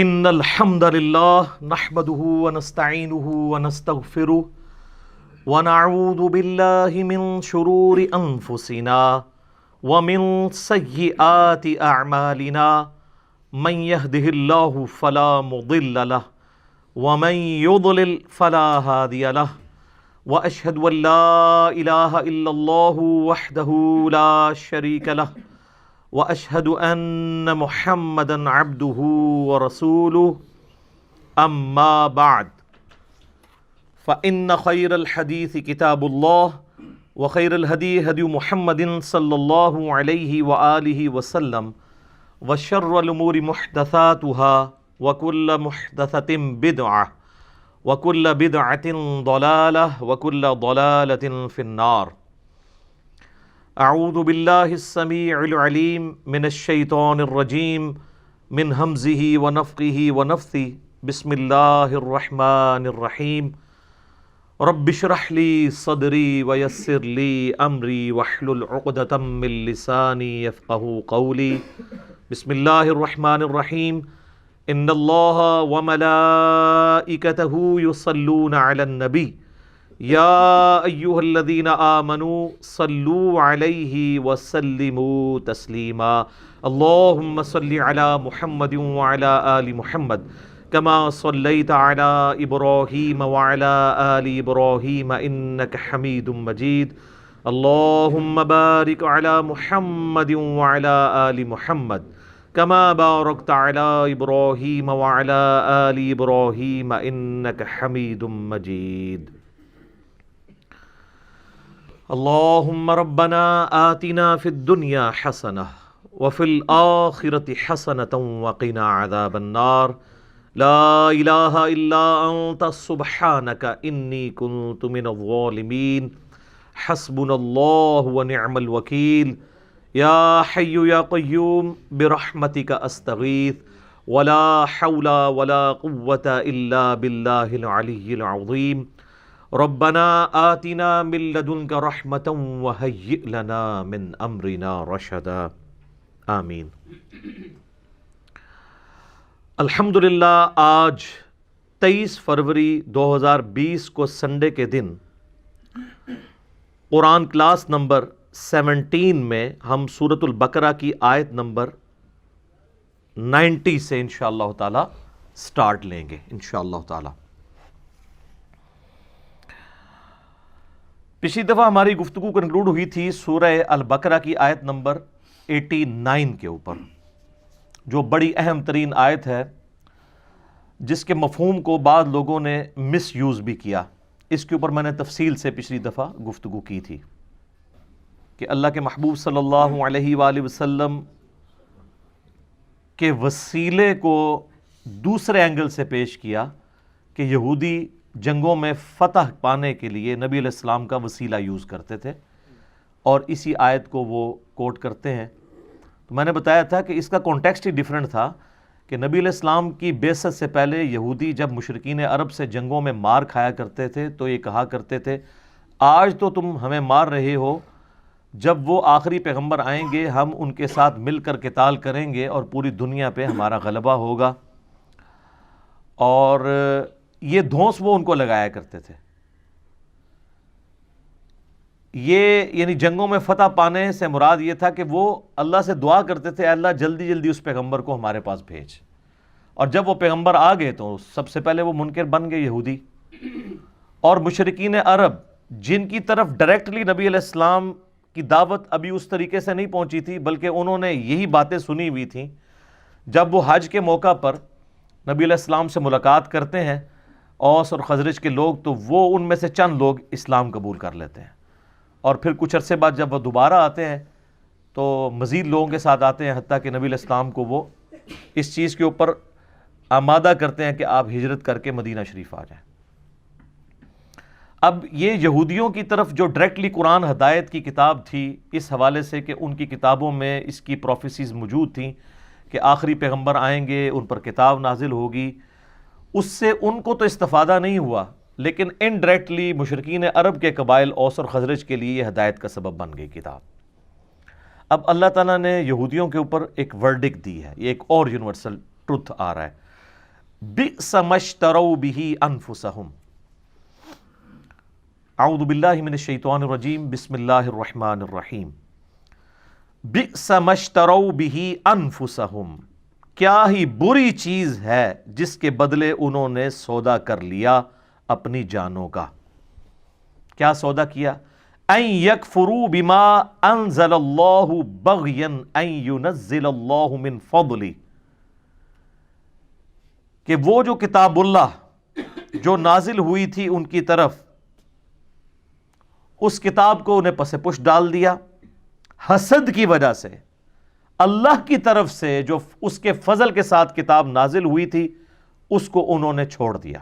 ان الحمد للہ نحمده ونستعینه ونستغفره ونعوذ باللہ من شرور انفسنا ومن سیئات اعمالنا من يهده الله فلا مضل له ومن يضلل فلا هادي له واشهد ان لا اله الا الله وحده لا شريك له واشهد ان محمدا عبده ورسوله اما بعد فان خير الحديث كتاب الله وخير الهدي هدي محمد صلى الله عليه واله وسلم وشر الامور محدثاتها وكل محدثة بدعة وكل بدعة ضلالة وكل ضلالة في النار. اعوذ باللہ السمیع العلیم من الشیطان الرجیم من ہمزہ ونفخہ ونفثہ بسم اللہ الرحمن الرحیم رب اشرح لی صدری ویسر لی امری واحلل عقدۃ من لسانی یفقہوا قولی. بسم اللہ الرحمن الرحیم ان اللہ وملائکتہ یصلون علی النبی یا ایہا الذین آمنوا صلوا علیہ وسلموا تسلیما. اللہم صل علی محمد وعلی آل محمد کما صلیت علی ابراہیم وعلی آل ابراہیم انک حمید مجید. اللہم بارک علی محمد وعلی آل محمد کما بارکت علی ابراہیم وعلی آل ابراہیم انک حمید مجید. اللہم ربنا آتنا فی الدنیا حسنہ وفی الآخرۃ حسنۃ وقنا عذاب النار. لا الہ الا انت سبحانک انی کنت من الظالمین. حسبنا اللہ ونعم الوکیل. یا حی یا قیوم برحمتک استغیث ولا حول ولا قوة الا باللہ العلی العظیم. ربنا آتنا من لدنک رحمتا وہیئ لنا من امرنا رشدا. آمین. الحمدللہ آج 23 فروری 2020 کو سنڈے کے دن قرآن کلاس نمبر 17 میں ہم سورۃ البقرہ کی آیت نمبر 90 سے انشاءاللہ تعالی سٹارٹ لیں گے انشاءاللہ تعالی. پچھلی دفعہ ہماری گفتگو کنکلوڈ ہوئی تھی سورہ البقرہ کی آیت نمبر 89 کے اوپر، جو بڑی اہم ترین آیت ہے جس کے مفہوم کو بعض لوگوں نے مس یوز بھی کیا. اس کے اوپر میں نے تفصیل سے پچھلی دفعہ گفتگو کی تھی کہ اللہ کے محبوب صلی اللہ علیہ وآلہ وسلم کے وسیلے کو دوسرے اینگل سے پیش کیا کہ یہودی جنگوں میں فتح پانے کے لیے نبی علیہ السلام کا وسیلہ یوز کرتے تھے اور اسی آیت کو وہ کوٹ کرتے ہیں. تو میں نے بتایا تھا کہ اس کا کانٹیکسٹ ہی ڈیفرنٹ تھا کہ نبی علیہ السلام کی بعثت سے پہلے یہودی جب مشرکین عرب سے جنگوں میں مار کھایا کرتے تھے تو یہ کہا کرتے تھے آج تو تم ہمیں مار رہے ہو، جب وہ آخری پیغمبر آئیں گے ہم ان کے ساتھ مل کر قتال کریں گے اور پوری دنیا پہ ہمارا غلبہ ہوگا. اور یہ دھونس وہ ان کو لگایا کرتے تھے. یہ یعنی جنگوں میں فتح پانے سے مراد یہ تھا کہ وہ اللہ سے دعا کرتے تھے اللہ جلدی جلدی اس پیغمبر کو ہمارے پاس بھیج. اور جب وہ پیغمبر آ گئے تو سب سے پہلے وہ منکر بن گئے یہودی. اور مشرکین عرب جن کی طرف ڈائریکٹلی نبی علیہ السلام کی دعوت ابھی اس طریقے سے نہیں پہنچی تھی بلکہ انہوں نے یہی باتیں سنی ہوئی تھیں، جب وہ حج کے موقع پر نبی علیہ السلام سے ملاقات کرتے ہیں اوس اور خزرج کے لوگ تو وہ ان میں سے چند لوگ اسلام قبول کر لیتے ہیں. اور پھر کچھ عرصے بعد جب وہ دوبارہ آتے ہیں تو مزید لوگوں کے ساتھ آتے ہیں، حتیٰ کہ نبی علیہ السلام کو وہ اس چیز کے اوپر آمادہ کرتے ہیں کہ آپ ہجرت کر کے مدینہ شریف آ جائیں. اب یہ یہودیوں کی طرف جو ڈائریکٹلی قرآن ہدایت کی کتاب تھی، اس حوالے سے کہ ان کی کتابوں میں اس کی پروفیسیز موجود تھیں کہ آخری پیغمبر آئیں گے، ان پر کتاب نازل ہوگی، اس سے ان کو تو استفادہ نہیں ہوا لیکن انڈائریکٹلی مشرکین عرب کے قبائل اوس اور خزرج کے لیے یہ ہدایت کا سبب بن گئی کتاب. اب اللہ تعالیٰ نے یہودیوں کے اوپر ایک ورڈکٹ دی ہے، یہ ایک اور یونیورسل ٹروتھ آ رہا ہے. بئس ما اشتروا به انفسهم۔ اعوذ باللہ من الشیطان الرجیم، بسم اللہ الرحمن الرحیم۔ بئس ما اشتروا به انفسهم، کیا ہی بری چیز ہے جس کے بدلے انہوں نے سودا کر لیا اپنی جانوں کا۔ کیا سودا کیا؟ ان یکفروا بما انزل اللہ بغیا ان ینزل اللہ من فضلہ، کہ وہ جو کتاب اللہ جو نازل ہوئی تھی ان کی طرف، اس کتاب کو انہیں پس پش ڈال دیا حسد کی وجہ سے۔ اللہ کی طرف سے جو اس کے فضل کے ساتھ کتاب نازل ہوئی تھی اس کو انہوں نے چھوڑ دیا۔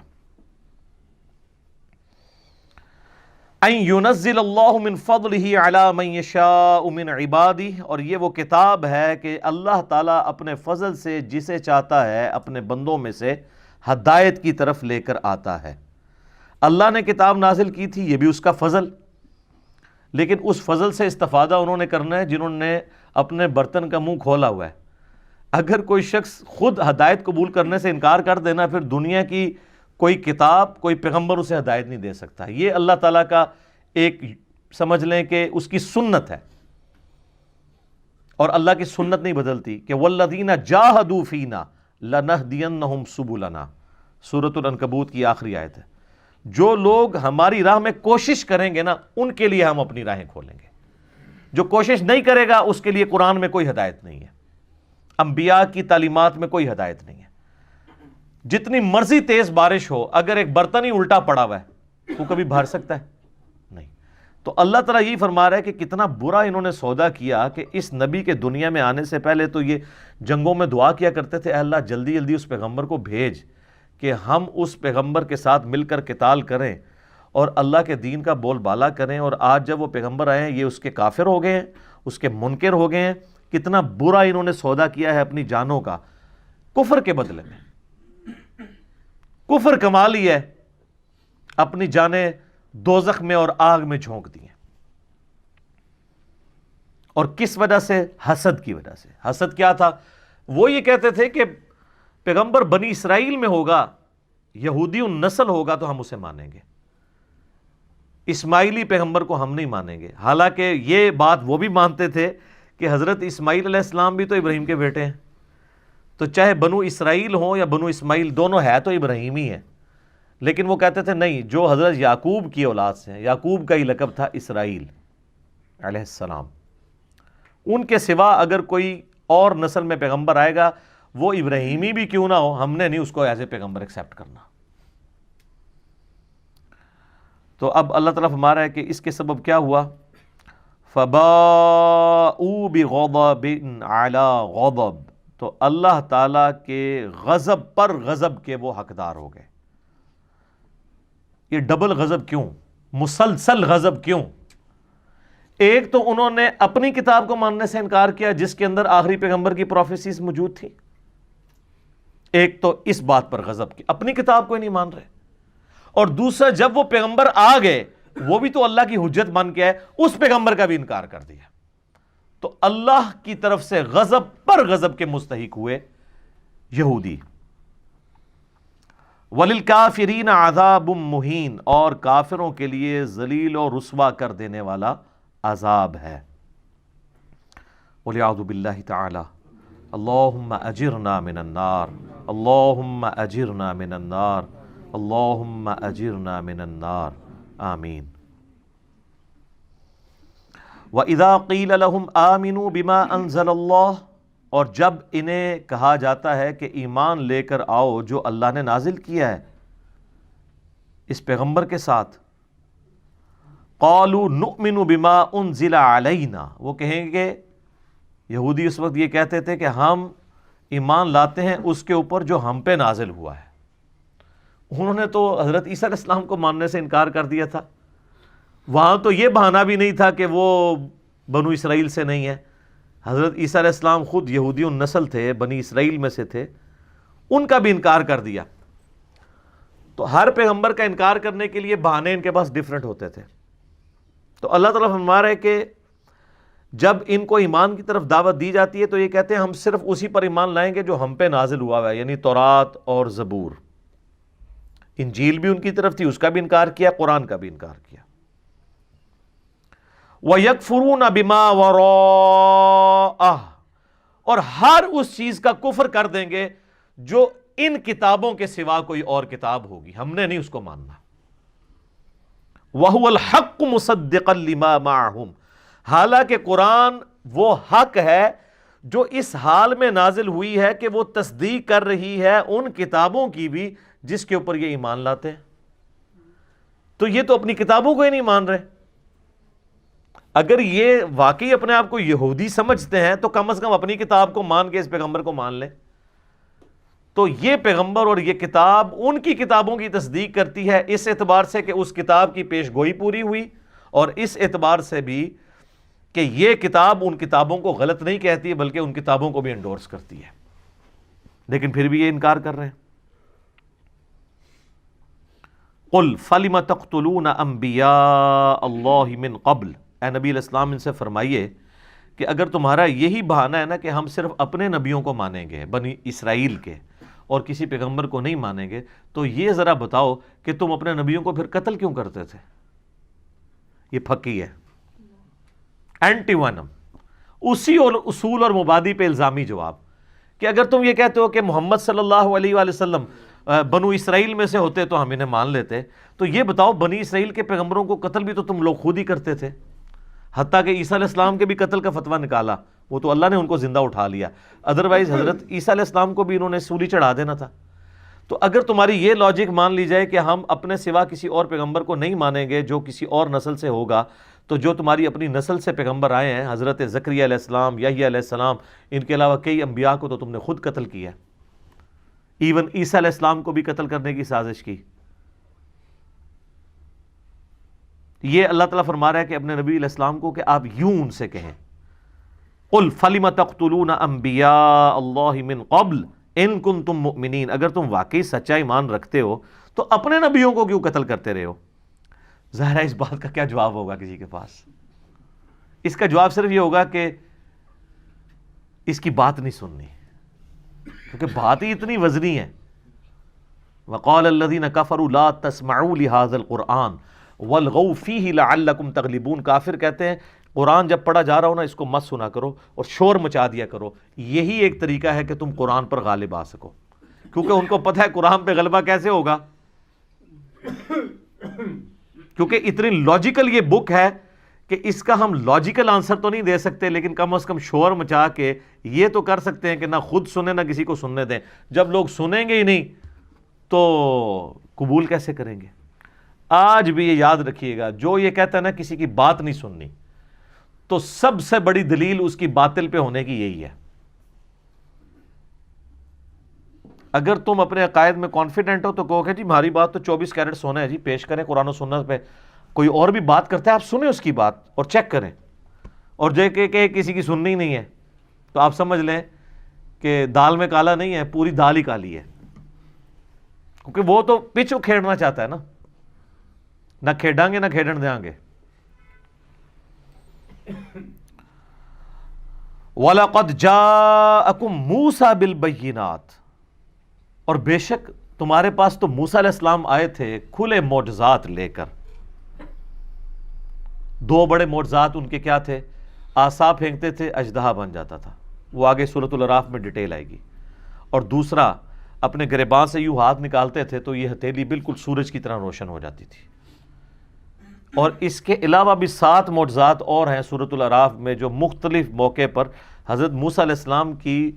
ان ینزل اللہ من فضلہ علی من یشاء من عبادہ، اور یہ وہ کتاب ہے کہ اللہ تعالیٰ اپنے فضل سے جسے چاہتا ہے اپنے بندوں میں سے ہدایت کی طرف لے کر آتا ہے۔ اللہ نے کتاب نازل کی تھی، یہ بھی اس کا فضل، لیکن اس فضل سے استفادہ انہوں نے کرنا ہے جنہوں نے اپنے برتن کا منہ کھولا ہوا ہے۔ اگر کوئی شخص خود ہدایت قبول کرنے سے انکار کر دینا، پھر دنیا کی کوئی کتاب، کوئی پیغمبر اسے ہدایت نہیں دے سکتا۔ یہ اللہ تعالیٰ کا ایک سمجھ لیں کہ اس کی سنت ہے، اور اللہ کی سنت نہیں بدلتی کہ والذین جاہدوا فینا لنہدینہم سبلنا، سورۃ العنکبوت کی آخری آیت ہے۔ جو لوگ ہماری راہ میں کوشش کریں گے نا، ان کے لیے ہم اپنی راہیں کھولیں گے۔ جو کوشش نہیں کرے گا اس کے لیے قرآن میں کوئی ہدایت نہیں ہے، انبیاء کی تعلیمات میں کوئی ہدایت نہیں ہے۔ جتنی مرضی تیز بارش ہو، اگر ایک برتن ہی الٹا پڑا ہوا ہے تو کبھی بھر سکتا ہے؟ نہیں۔ تو اللہ تعالیٰ یہی فرما رہا ہے کہ کتنا برا انہوں نے سودا کیا کہ اس نبی کے دنیا میں آنے سے پہلے تو یہ جنگوں میں دعا کیا کرتے تھے، اے اللہ جلدی جلدی اس پیغمبر کو بھیج کہ ہم اس پیغمبر کے ساتھ مل کر قتال کریں اور اللہ کے دین کا بول بالا کریں۔ اور آج جب وہ پیغمبر آئے ہیں، یہ اس کے کافر ہو گئے ہیں، اس کے منکر ہو گئے ہیں۔ کتنا برا انہوں نے سودا کیا ہے اپنی جانوں کا، کفر کے بدلے میں کفر کما لی ہے، اپنی جانیں دوزخ میں اور آگ میں جھونک دی ہیں۔ اور کس وجہ سے؟ حسد کی وجہ سے۔ حسد کیا تھا؟ وہ یہ کہتے تھے کہ پیغمبر بنی اسرائیل میں ہوگا، یہودی النسل ہوگا تو ہم اسے مانیں گے، اسماعیلی پیغمبر کو ہم نہیں مانیں گے۔ حالانکہ یہ بات وہ بھی مانتے تھے کہ حضرت اسماعیل علیہ السلام بھی تو ابراہیم کے بیٹے ہیں، تو چاہے بنو اسرائیل ہوں یا بنو اسماعیل، دونوں ہے تو ابراہیم ہی ہے۔ لیکن وہ کہتے تھے نہیں، جو حضرت یعقوب کی اولاد سے ہیں، یعقوب کا ہی لقب تھا اسرائیل علیہ السلام، ان کے سوا اگر کوئی اور نسل میں پیغمبر آئے گا، وہ ابراہیمی بھی کیوں نہ ہو، ہم نے نہیں اس کو ایز اے پیغمبر ایکسیپٹ کرنا۔ تو اب اللہ تعالیٰ فرما رہا ہے کہ اس کے سبب کیا ہوا؟ فَبَاءُوا بِغَضَبٍ عَلَىٰ غَضَبٍ، تو اللہ تعالیٰ کے غضب پر غضب کے وہ حقدار ہو گئے۔ یہ ڈبل غضب کیوں؟ مسلسل غضب کیوں؟ ایک تو انہوں نے اپنی کتاب کو ماننے سے انکار کیا جس کے اندر آخری پیغمبر کی پروفیسیز موجود تھی، ایک تو اس بات پر غضب کی اپنی کتاب کو ہی نہیں مان رہے، اور دوسرا جب وہ پیغمبر آ گئے وہ بھی تو اللہ کی حجت بن کے ہے، اس پیغمبر کا بھی انکار کر دیا۔ تو اللہ کی طرف سے غضب پر غضب کے مستحق ہوئے یہودی۔ وَلِلْكَافِرِينَ عَذَابٌ مُّهِينٌ، اور کافروں کے لیے ذلیل اور رسوا کر دینے والا عذاب ہے۔ وَلِعَوْذُ بِاللَّهِ تَعَالَى اللہم اجرنا من النار، اللہم اجرنا من النار، اللہم اجرنا من النار، آمین۔ وَإِذَا قِيلَ لَهُمْ آمِنُوا بِمَا أَنزَلَ اللَّهُ، اور جب انہیں کہا جاتا ہے کہ ایمان لے کر آؤ جو اللہ نے نازل کیا ہے اس پیغمبر کے ساتھ، قَالُوا نُؤْمِنُ بِمَا أُنزِلَ عَلَيْنَا، وہ کہیں گے، یہودی اس وقت یہ کہتے تھے کہ ہم ایمان لاتے ہیں اس کے اوپر جو ہم پہ نازل ہوا ہے۔ انہوں نے تو حضرت عیسیٰ علیہ السلام کو ماننے سے انکار کر دیا تھا، وہاں تو یہ بہانہ بھی نہیں تھا کہ وہ بنو اسرائیل سے نہیں ہے، حضرت عیسیٰ علیہ السلام خود یہودی النسل تھے، بنی اسرائیل میں سے تھے، ان کا بھی انکار کر دیا۔ تو ہر پیغمبر کا انکار کرنے کے لیے بہانے ان کے پاس ڈیفرنٹ ہوتے تھے۔ تو اللہ تعالیٰ فرما رہا ہے کہ جب ان کو ایمان کی طرف دعوت دی جاتی ہے تو یہ کہتے ہیں ہم صرف اسی پر ایمان لائیں گے جو ہم پہ نازل ہوا ہے، یعنی تورات اور زبور۔ انجیل بھی ان کی طرف تھی، اس کا بھی انکار کیا، قرآن کا بھی انکار کیا۔ وَيَكْفُرُونَ بِمَا وَرَاءَهُ، اور ہر اس چیز کا کفر کر دیں گے جو ان کتابوں کے سوا کوئی اور کتاب ہوگی، ہم نے نہیں اس کو ماننا۔ وَهُوَ الْحَقُّ مُصَدِّقًا لِمَا مَعَهُمْ، حالانکہ قرآن وہ حق ہے جو اس حال میں نازل ہوئی ہے کہ وہ تصدیق کر رہی ہے ان کتابوں کی بھی جس کے اوپر یہ ایمان لاتے ہیں۔ تو یہ تو اپنی کتابوں کو ہی نہیں مان رہے۔ اگر یہ واقعی اپنے آپ کو یہودی سمجھتے ہیں تو کم از کم اپنی کتاب کو مان کے اس پیغمبر کو مان لیں۔ تو یہ پیغمبر اور یہ کتاب ان کی کتابوں کی تصدیق کرتی ہے، اس اعتبار سے کہ اس کتاب کی پیش گوئی پوری ہوئی، اور اس اعتبار سے بھی کہ یہ کتاب ان کتابوں کو غلط نہیں کہتی بلکہ ان کتابوں کو بھی انڈورس کرتی ہے، لیکن پھر بھی یہ انکار کر رہے ہیں۔ قُلْ فَلِمَ تَقْتُلُونَ أَنْبِيَاءَ اللَّهِ مِنْ قَبْلِ، اے نبی علیہ السلام ان سے فرمائیے کہ اگر تمہارا یہی بہانہ ہے نا کہ ہم صرف اپنے نبیوں کو مانیں گے بنی اسرائیل کے اور کسی پیغمبر کو نہیں مانیں گے، تو یہ ذرا بتاؤ کہ تم اپنے نبیوں کو پھر قتل کیوں کرتے تھے؟ یہ پھکی ہے، اینٹی وینم، اسی اور اصول اور مبادی پہ الزامی جواب کہ اگر تم یہ کہتے ہو کہ محمد صلی اللہ علیہ وآلہ وسلم بنو اسرائیل میں سے ہوتے تو ہم انہیں مان لیتے، تو یہ بتاؤ بنی اسرائیل کے پیغمبروں کو قتل بھی تو تم لوگ خود ہی کرتے تھے، حتیٰ کہ عیسیٰ علیہ السلام کے بھی قتل کا فتویٰ نکالا، وہ تو اللہ نے ان کو زندہ اٹھا لیا، ادروائز حضرت عیسیٰ علیہ السلام کو بھی انہوں نے سولی چڑھا دینا تھا۔ تو اگر تمہاری یہ لاجک مان لی جائے کہ ہم اپنے سوا کسی اور پیغمبر کو نہیں مانیں گے جو کسی اور نسل سے ہوگا، تو جو تمہاری اپنی نسل سے پیغمبر آئے ہیں، حضرت زکریا علیہ السلام، یحییٰ علیہ السلام، ان کے علاوہ کئی انبیاء کو تو تم نے خود قتل کیا، ایون عیسیٰ علیہ السلام کو بھی قتل کرنے کی سازش کی۔ یہ اللہ تعالیٰ فرما رہا ہے کہ اپنے نبی علیہ السلام کو کہ آپ یوں ان سے کہیں، قُلْ فَلِمَ تَقْتُلُونَ أَنْبِيَاءَ اللَّهِ مِنْ قَبْلِ إِن كُنْتُم مُؤْمِنِينَ، اگر تم واقعی سچا ایمان رکھتے ہو تو اپنے نبیوں کو کیوں قتل کرتے رہے ہو؟ ظاہر ہے اس بات کا کیا جواب ہوگا کسی کے پاس؟ اس کا جواب صرف یہ ہوگا کہ اس کی بات نہیں سننی، کیونکہ بات ہی اتنی وزنی ہے۔ وَقَالَ الَّذِينَ كَفَرُوا لَا تَسْمَعُوا لِهَذَا الْقُرْآنِ وَالْغَوْا فِيهِ لَعَلَّكُمْ تَغْلِبُونَ، کافر کہتے ہیں قرآن جب پڑھا جا رہا ہو نا اس کو مت سنا کرو اور شور مچا دیا کرو، یہی ایک طریقہ ہے کہ تم قرآن پر غالب آ سکو، کیونکہ ان کو پتہ ہے قرآن پہ غلبہ کیسے ہوگا، کیونکہ اتنی لاجیکل یہ بک ہے کہ اس کا ہم لاجیکل آنسر تو نہیں دے سکتے، لیکن کم از کم شور مچا کے یہ تو کر سکتے ہیں کہ نہ خود سنیں نہ کسی کو سننے دیں۔ جب لوگ سنیں گے ہی نہیں تو قبول کیسے کریں گے؟ آج بھی یہ یاد رکھیے گا، جو یہ کہتا ہے نا کسی کی بات نہیں سننی، تو سب سے بڑی دلیل اس کی باطل پہ ہونے کی یہی ہے۔ اگر تم اپنے عقائد میں کانفیڈنٹ ہو تو کہو کہ جی ہماری بات تو 24 کیرٹ سونا ہے جی، پیش کریں قرآن و سنت پہ، کوئی اور بھی بات کرتا ہے آپ سنیں اس کی بات اور چیک کریں، اور جو کہ کسی کی سننی نہیں ہے تو آپ سمجھ لیں کہ دال میں کالا نہیں ہے، پوری دال ہی کالی ہے، کیونکہ وہ تو پچ کھیڑنا چاہتا ہے نا، نہ کھیڑیں گے نہ کھیڑن دیں گے۔ وَلَقَدْ جَاءَكُمْ مُوسَى بِالْبَيِّنَاتِ، اور بے شک تمہارے پاس تو موسیٰ علیہ السلام آئے تھے کھلے معجزات لے کر۔ دو بڑے معجزات ان کے کیا تھے؟ عصا پھینکتے تھے اژدہا بن جاتا تھا، وہ آگے سورۃ الاعراف میں ڈیٹیل آئے گی، اور دوسرا اپنے گریباں سے یوں ہاتھ نکالتے تھے تو یہ ہتھیلی بالکل سورج کی طرح روشن ہو جاتی تھی۔ اور اس کے علاوہ بھی 7 معجزات اور ہیں سورۃ الاعراف میں جو مختلف موقع پر حضرت موسیٰ علیہ السلام کی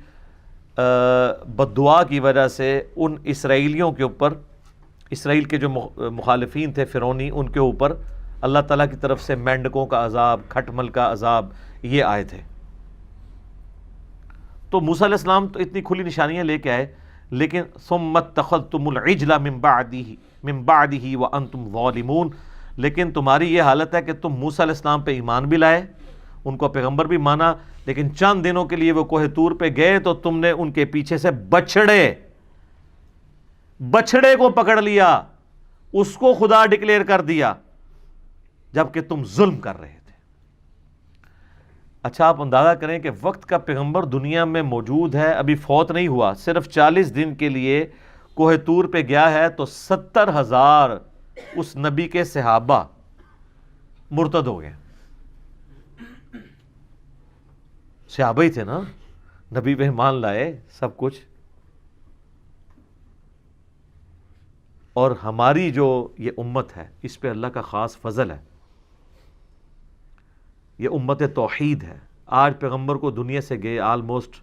بد دعا کی وجہ سے ان اسرائیلیوں کے اوپر، اسرائیل کے جو مخالفین تھے فرعونی، ان کے اوپر اللہ تعالیٰ کی طرف سے مینڈکوں کا عذاب، کھٹمل کا عذاب یہ آئے تھے۔ تو موسیٰ علیہ السلام تو اتنی کھلی نشانیاں لے کے آئے، لیکن ثم اتخذتم العجل من بعدہ وانتم ظالمون، لیکن تمہاری یہ حالت ہے کہ تم موسیٰ علیہ السلام پہ ایمان بھی لائے، ان کو پیغمبر بھی مانا، لیکن چند دنوں کے لیے وہ کوہ طور پہ گئے تو تم نے ان کے پیچھے سے بچڑے کو پکڑ لیا، اس کو خدا ڈکلیئر کر دیا، جبکہ تم ظلم کر رہے تھے۔ اچھا آپ اندازہ کریں کہ وقت کا پیغمبر دنیا میں موجود ہے، ابھی فوت نہیں ہوا، صرف 40 دن کے لیے کوہ طور پہ گیا ہے، تو 70,000 اس نبی کے صحابہ مرتد ہو گئے. صحابہ ہی تھے نا، نبی پہ ایمان لائے سب کچھ. اور ہماری جو یہ امت ہے اس پہ اللہ کا خاص فضل ہے، یہ امت توحید ہے. آج پیغمبر کو دنیا سے گئے آلموسٹ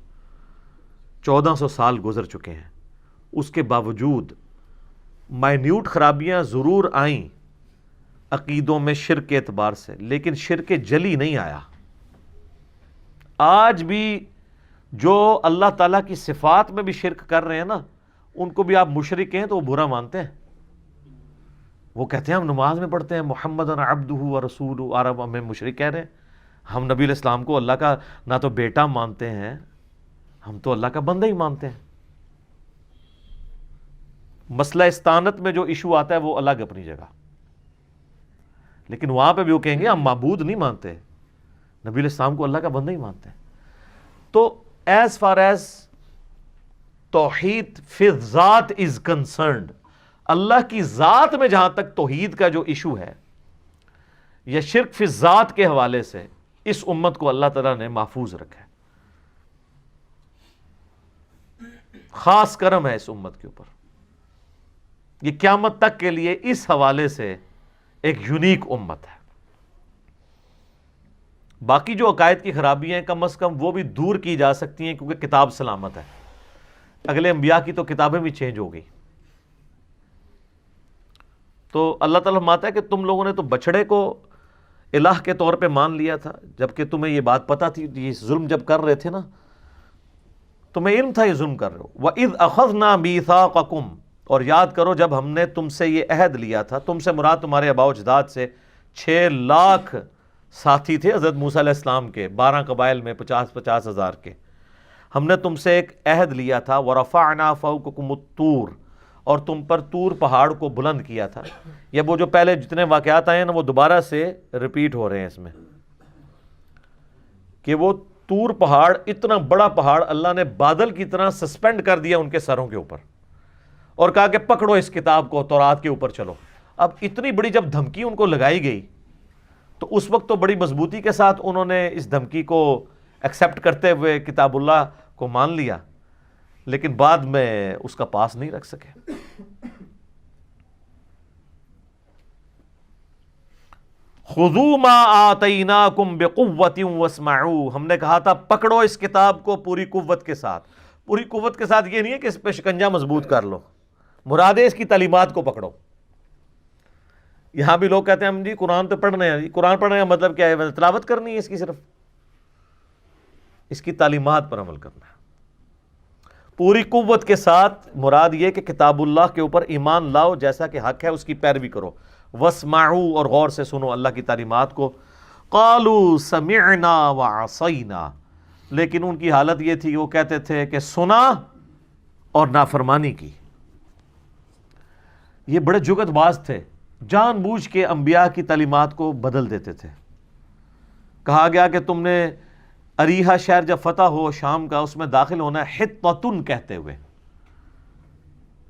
1400 سال گزر چکے ہیں، اس کے باوجود مائنیوٹ خرابیاں ضرور آئیں عقیدوں میں شرک کے اعتبار سے، لیکن شرک جلی نہیں آیا. آج بھی جو اللہ تعالیٰ کی صفات میں بھی شرک کر رہے ہیں نا، ان کو بھی آپ مشرک ہیں تو وہ برا مانتے ہیں. وہ کہتے ہیں ہم نماز میں پڑھتے ہیں محمد عبدہ و رسولہ، اور اب ہمیں مشرک کہہ رہے ہیں. ہم نبی علیہ السلام کو اللہ کا نہ تو بیٹا مانتے ہیں، ہم تو اللہ کا بندہ ہی مانتے ہیں. مسئلہ استانت میں جو ایشو آتا ہے وہ الگ اپنی جگہ، لیکن وہاں پہ بھی وہ کہیں گے ہم معبود نہیں مانتے، نبی علیہ السلام کو اللہ کا بندہ ہی مانتے ہیں. تو ایز فار ایز توحید فی ذات از کنسرنڈ، اللہ کی ذات میں جہاں تک توحید کا جو ایشو ہے یا شرک فی ذات کے حوالے سے، اس امت کو اللہ تعالیٰ نے محفوظ رکھا ہے. خاص کرم ہے اس امت کے اوپر. یہ قیامت تک کے لیے اس حوالے سے ایک یونیک امت ہے. باقی جو عقائد کی خرابیاں ہیں کم از کم وہ بھی دور کی جا سکتی ہیں، کیونکہ کتاب سلامت ہے. اگلے انبیاء کی تو کتابیں بھی چینج ہو گئی. تو اللہ تعالیٰ فرماتا ہے کہ تم لوگوں نے تو بچڑے کو الہ کے طور پہ مان لیا تھا، جبکہ تمہیں یہ بات پتہ تھی. یہ ظلم جب کر رہے تھے نا، تمہیں علم تھا یہ ظلم کر رہے ہو. وَإِذْ أَخَذْنَا مِيثَاقَكُمْ، اور یاد کرو جب ہم نے تم سے یہ عہد لیا تھا. تم سے مراد تمہارے آباء و اجداد سے 6 لاکھ ساتھی تھے حضرت موسیٰ علیہ السلام کے، 12 قبائل میں 50 ہزار کے. ہم نے تم سے ایک عہد لیا تھا. وَرَفَعْنَا فَوْقَكُمُ الطُّورَ، اور تم پر طور پہاڑ کو بلند کیا تھا. یہ وہ جو پہلے جتنے واقعات آئے ہیں نا وہ دوبارہ سے ریپیٹ ہو رہے ہیں اس میں، کہ وہ طور پہاڑ، اتنا بڑا پہاڑ اللہ نے بادل کی طرح سسپینڈ کر دیا ان کے سروں کے اوپر، اور کہا کہ پکڑو اس کتاب کو، تورات کے اوپر چلو. اب اتنی بڑی جب دھمکی ان کو لگائی گئی تو اس وقت تو بڑی مضبوطی کے ساتھ انہوں نے اس دھمکی کو ایکسیپٹ کرتے ہوئے کتاب اللہ کو مان لیا، لیکن بعد میں اس کا پاس نہیں رکھ سکے. خذوا ما آتیناکم بقوۃ واسمعوا، ہم نے کہا تھا پکڑو اس کتاب کو پوری قوت کے ساتھ. پوری قوت کے ساتھ یہ نہیں ہے کہ اس پہ شکنجہ مضبوط کر لو، مراد ہے اس کی تعلیمات کو پکڑو. یہاں بھی لوگ کہتے ہیں ہم جی قرآن تو پڑھ رہے ہیں. قرآن پڑھنے کا مطلب کیا ہے؟ تلاوت کرنی ہے اس کی، صرف اس کی تعلیمات پر عمل کرنا ہے پوری قوت کے ساتھ. مراد یہ کہ کتاب اللہ کے اوپر ایمان لاؤ، جیسا کہ حق ہے اس کی پیروی کرو. واسمعوا، اور غور سے سنو اللہ کی تعلیمات کو. قالوا سمعنا وعصینا، لیکن ان کی حالت یہ تھی وہ کہتے تھے کہ سنا اور نافرمانی کی. یہ بڑے جگت باز تھے، جان بوجھ کے انبیاء کی تعلیمات کو بدل دیتے تھے. کہا گیا کہ تم نے اریحا شہر جب فتح ہو شام کا، اس میں داخل ہونا ہے حطۃ کہتے ہوئے.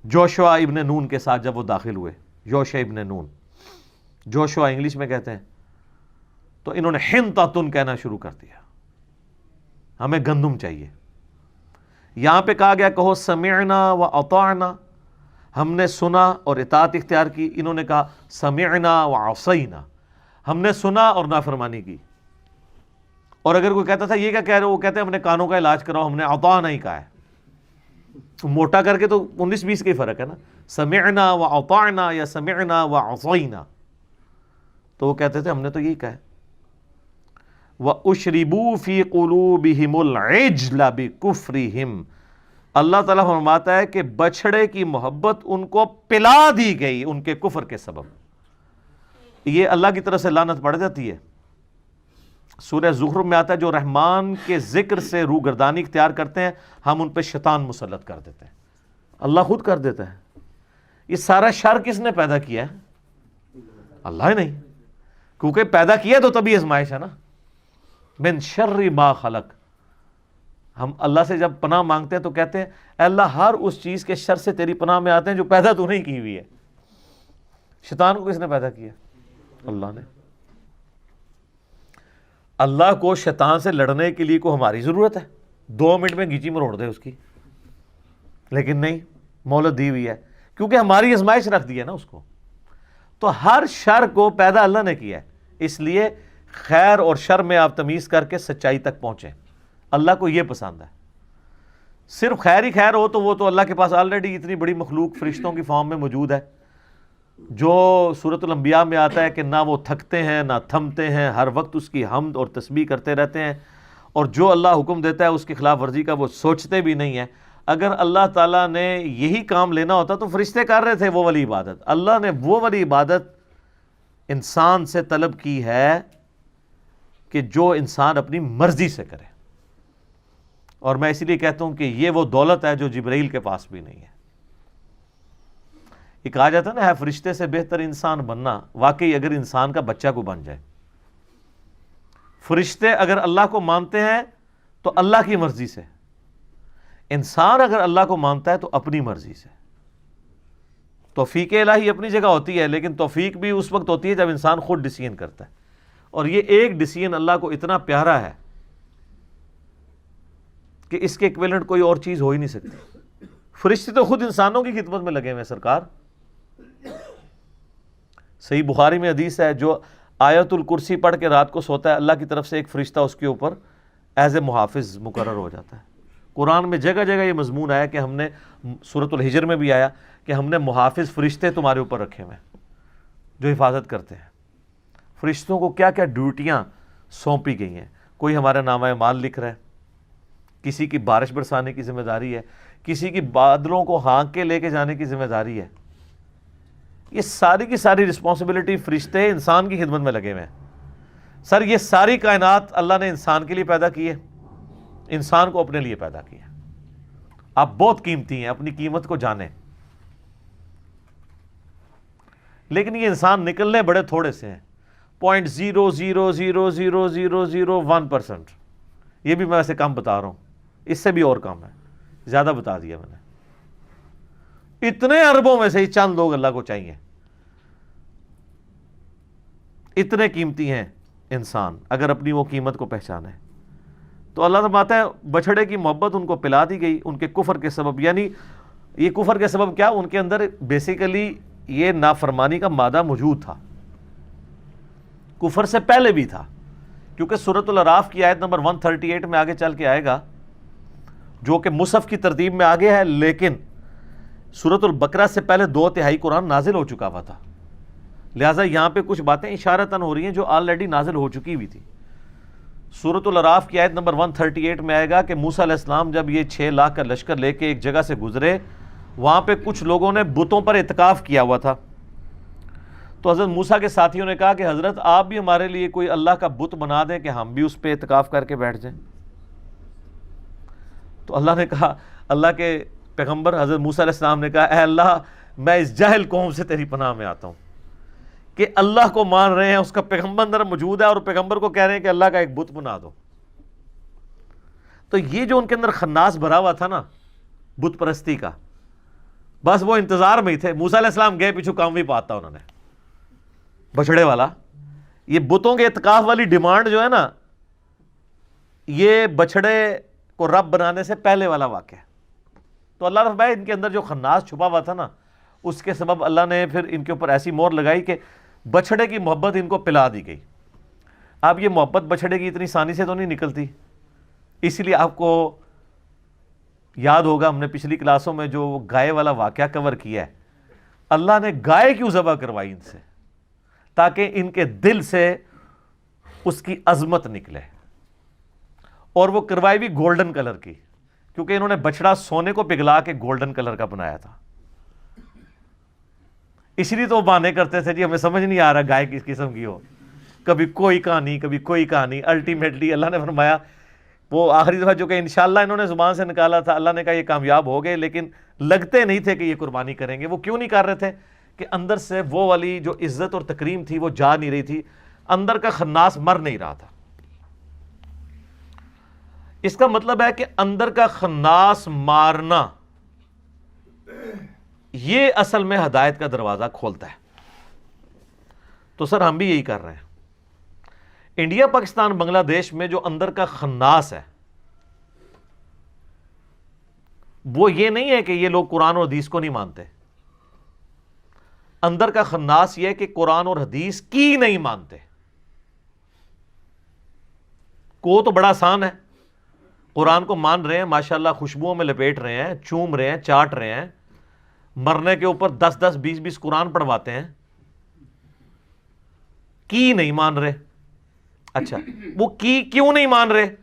جوشوا ابن نون کے ساتھ جب وہ داخل ہوئے، یوشع ابن نون، جوشوا انگلش میں کہتے ہیں، تو انہوں نے حنطۃ کہنا شروع کر دیا، ہمیں گندم چاہیے. یہاں پہ کہا گیا کہو سمعنا واطعنا، ہم نے سنا اور اطاعت اختیار کی. انہوں نے کہا سمعنا وعصینا، ہم نے سنا اور نافرمانی کی. اور اگر کوئی کہتا تھا یہ کیا کہہ رہے ہو، وہ کہتے ہیں ہم نے کانوں کا علاج کراؤ، ہم نے اطعنا ہی کہا ہے. موٹا کر کے تو 19-20 کا ہی فرق ہے نا، سمعنا واطعنا یا سمعنا وعصینا. تو وہ کہتے تھے ہم نے تو یہی کہا ہے. وَأُشْرِبُوا فِي قُلُوبِهِمُ الْعِجْلَ بِكُفْرِهِمْ، اللہ تعالیٰ فرماتا ہے کہ بچڑے کی محبت ان کو پلا دی گئی ان کے کفر کے سبب. یہ اللہ کی طرف سے لعنت پڑ جاتی ہے. سورہ زخرف میں آتا ہے جو رحمان کے ذکر سے روگردانی اختیار کرتے ہیں ہم ان پہ شیطان مسلط کر دیتے ہیں. اللہ خود کر دیتا ہے. یہ سارا شر کس نے پیدا کیا ہے؟ اللہ ہی نہیں، کیونکہ پیدا کیا تو تبھی آزمائش ہے نا. من شر ما خلق. ہم اللہ سے جب پناہ مانگتے ہیں تو کہتے ہیں اے اللہ ہر اس چیز کے شر سے تیری پناہ میں آتے ہیں جو پیدا تو نہیں کی ہوئی ہے. شیطان کو کس نے پیدا کیا؟ اللہ نے. اللہ کو شیطان سے لڑنے کے لیے کو ہماری ضرورت ہے؟ 2 منٹ میں گیچی مروڑ دے اس کی. لیکن نہیں، مہلت دی ہوئی ہے کیونکہ ہماری آزمائش رکھ دی ہے نا اس کو. تو ہر شر کو پیدا اللہ نے کیا ہے، اس لیے خیر اور شر میں آپ تمیز کر کے سچائی تک پہنچیں. اللہ کو یہ پسند ہے. صرف خیر ہی خیر ہو تو وہ تو اللہ کے پاس آلریڈی اتنی بڑی مخلوق فرشتوں کی فارم میں موجود ہے، جو سورۃ الانبیاء میں آتا ہے کہ نہ وہ تھکتے ہیں نہ تھمتے ہیں، ہر وقت اس کی حمد اور تسبیح کرتے رہتے ہیں، اور جو اللہ حکم دیتا ہے اس کی خلاف ورزی کا وہ سوچتے بھی نہیں ہیں. اگر اللہ تعالیٰ نے یہی کام لینا ہوتا تو فرشتے کر رہے تھے وہ والی عبادت. اللہ نے وہ والی عبادت انسان سے طلب کی ہے کہ جو انسان اپنی مرضی سے کرے. اور میں اسی لیے کہتا ہوں کہ یہ وہ دولت ہے جو جبرائیل کے پاس بھی نہیں ہے. یہ کہا جاتا ہے نا ہے فرشتے سے بہتر انسان بننا. واقعی اگر انسان کا بچہ کو بن جائے. فرشتے اگر اللہ کو مانتے ہیں تو اللہ کی مرضی سے، انسان اگر اللہ کو مانتا ہے تو اپنی مرضی سے. توفیق الہی اپنی جگہ ہوتی ہے، لیکن توفیق بھی اس وقت ہوتی ہے جب انسان خود ڈیسیژن کرتا ہے. اور یہ ایک ڈیسیژن اللہ کو اتنا پیارا ہے کہ اس کے ایکویلنٹ کوئی اور چیز ہو ہی نہیں سکتی. فرشتے تو خود انسانوں کی خدمت میں لگے ہوئے ہیں سرکار. صحیح بخاری میں حدیث ہے جو آیت الکرسی پڑھ کے رات کو سوتا ہے اللہ کی طرف سے ایک فرشتہ اس کے اوپر ایز اے محافظ مقرر ہو جاتا ہے. قرآن میں جگہ جگہ یہ مضمون آیا کہ ہم نے، سورۃ الحجر میں بھی آیا کہ ہم نے محافظ فرشتے تمہارے اوپر رکھے ہوئے ہیں جو حفاظت کرتے ہیں. فرشتوں کو کیا کیا ڈیوٹیاں سونپی گئی ہیں. کوئی ہمارا نامہ اعمال لکھ رہا ہے، کسی کی بارش برسانے کی ذمہ داری ہے، کسی کی بادلوں کو ہانک کے لے کے جانے کی ذمہ داری ہے. یہ ساری کی ساری رسپانسبلٹی فرشتے انسان کی خدمت میں لگے ہوئے ہیں. سر یہ ساری کائنات اللہ نے انسان کے لیے پیدا کی ہے، انسان کو اپنے لیے پیدا کیا. آپ بہت قیمتی ہیں، اپنی قیمت کو جانیں. لیکن یہ انسان نکلنے بڑے تھوڑے سے ہیں، 0.0000001%. یہ بھی میں ویسے کم بتا رہا ہوں، اس سے بھی اور کم ہے، زیادہ بتا دیا میں نے. اتنے اربوں میں سے ہی چند لوگ اللہ کو چاہیے. اتنے قیمتی ہیں انسان اگر اپنی وہ قیمت کو پہچانے. تو اللہ فرماتا ہے بچھڑے کی محبت ان کو پلا دی گئی ان کے کفر کے سبب. یعنی یہ کفر کے سبب کیا؟ ان کے اندر بیسیکلی یہ نافرمانی کا مادہ موجود تھا، کفر سے پہلے بھی تھا. کیونکہ سورۃ الاعراف کی آیت نمبر 138 میں آگے چل کے آئے گا، جو کہ مصحف کی ترتیب میں آگے ہے، لیکن سورۃ البقرہ سے پہلے 2/3 قرآن نازل ہو چکا ہوا تھا. لہٰذا یہاں پہ کچھ باتیں اشارتاً ہو رہی ہیں جو آلریڈی نازل ہو چکی ہوئی تھی. سورۃ الاعراف کی آیت نمبر 138 میں آئے گا کہ موسیٰ علیہ السلام جب یہ 6 لاکھ کا لشکر لے کے ایک جگہ سے گزرے، وہاں پہ کچھ لوگوں نے بتوں پر اعتکاف کیا ہوا تھا. تو حضرت موسیٰ کے ساتھیوں نے کہا کہ حضرت آپ بھی ہمارے لیے کوئی اللہ کا بت بنا دیں کہ ہم بھی اس پہ اعتکاف کر کے بیٹھ جائیں. تو اللہ نے کہا، اللہ کے پیغمبر حضرت موسیٰ علیہ السلام نے کہا اے اللہ میں اس جاہل قوم سے تیری پناہ میں آتا ہوں کہ اللہ کو مان رہے ہیں، اس کا پیغمبر اندر موجود ہے اور پیغمبر کو کہہ رہے ہیں کہ اللہ کا ایک بت بنا دو. تو یہ جو ان کے اندر خناس بھرا ہوا تھا نا بت پرستی کا، بس وہ انتظار میں ہی تھے. موسیٰ علیہ السلام گئے پیچھو کام بھی پاتا انہوں نے بچڑے والا. یہ بتوں کے اعتکاف والی ڈیمانڈ جو ہے نا، یہ بچڑے کو رب بنانے سے پہلے والا واقعہ ہے. تو اللہ رب ان کے اندر جو خناس چھپا ہوا تھا نا، اس کے سبب اللہ نے پھر ان کے اوپر ایسی مور لگائی کہ بچڑے کی محبت ان کو پلا دی گئی. اب یہ محبت بچڑے کی اتنی آسانی سے تو نہیں نکلتی. اسی لیے آپ کو یاد ہوگا ہم نے پچھلی کلاسوں میں جو گائے والا واقعہ کور کیا ہے، اللہ نے گائے کیوں ذبح کروائی ان سے؟ تاکہ ان کے دل سے اس کی عظمت نکلے. اور وہ کروائی بھی گولڈن کلر کی، کیونکہ انہوں نے بچڑا سونے کو پگھلا کے گولڈن کلر کا بنایا تھا. اس لیے تو وہ بہانے کرتے تھے جی ہمیں سمجھ نہیں آ رہا گائے کس قسم کی ہو، کبھی کوئی کہانی کبھی کوئی کہانی. الٹیمیٹلی اللہ نے فرمایا وہ آخری دفعہ جو کہ انشاءاللہ انہوں نے زبان سے نکالا تھا، اللہ نے کہا یہ کامیاب ہو گئے، لیکن لگتے نہیں تھے کہ یہ قربانی کریں گے. وہ کیوں نہیں کر رہے تھے؟ کہ اندر سے وہ والی جو عزت اور تکریم تھی وہ جا نہیں رہی تھی، اندر کا خناس مر نہیں رہا تھا. اس کا مطلب ہے کہ اندر کا خناس مارنا یہ اصل میں ہدایت کا دروازہ کھولتا ہے. تو سر ہم بھی یہی کر رہے ہیں. انڈیا پاکستان بنگلہ دیش میں جو اندر کا خناس ہے وہ یہ نہیں ہے کہ یہ لوگ قرآن اور حدیث کو نہیں مانتے. اندر کا خناس یہ ہے کہ قرآن اور حدیث کی نہیں مانتے. کو تو بڑا آسان ہے, قرآن کو مان رہے ہیں, ماشاءاللہ خوشبوؤں میں لپیٹ رہے ہیں, چوم رہے ہیں, چاٹ رہے ہیں, مرنے کے اوپر 10 20 قرآن پڑھواتے ہیں, کی نہیں مان رہے. اچھا وہ کی کیوں نہیں مان رہے؟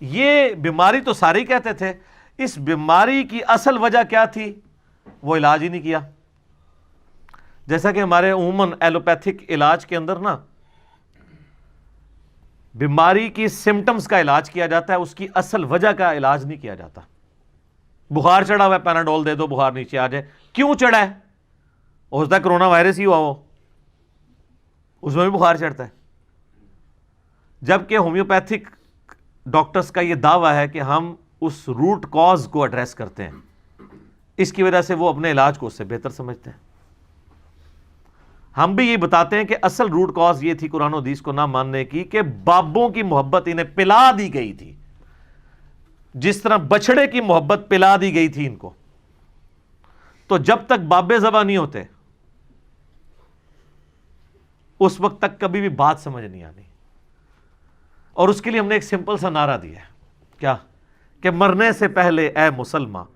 یہ بیماری تو سارے کہتے تھے, اس بیماری کی اصل وجہ کیا تھی؟ وہ علاج ہی نہیں کیا. جیسا کہ ہمارے عموماً ایلوپیتھک علاج کے اندر نا بیماری کی سمٹمز کا علاج کیا جاتا ہے, اس کی اصل وجہ کا علاج نہیں کیا جاتا. بخار چڑھا ہوا ہے, پیناڈول دے دو بخار نیچے آ جائے. کیوں چڑھا ہے؟ ہو سکتا ہے کرونا وائرس ہی ہوا ہو, اس میں بھی بخار چڑھتا ہے. جبکہ ہومیوپیتھک ڈاکٹرز کا یہ دعویٰ ہے کہ ہم اس روٹ کاز کو ایڈریس کرتے ہیں, اس کی وجہ سے وہ اپنے علاج کو اس سے بہتر سمجھتے ہیں. ہم بھی یہ بتاتے ہیں کہ اصل روٹ کاز یہ تھی قرآن و حدیث کو نہ ماننے کی کہ بابوں کی محبت انہیں پلا دی گئی تھی, جس طرح بچڑے کی محبت پلا دی گئی تھی ان کو. تو جب تک بابے ذبح نہیں ہوتے اس وقت تک کبھی بھی بات سمجھ نہیں آنی. اور اس کے لیے ہم نے ایک سمپل سا نعرہ دیا ہے, کیا کہ مرنے سے پہلے اے مسلمان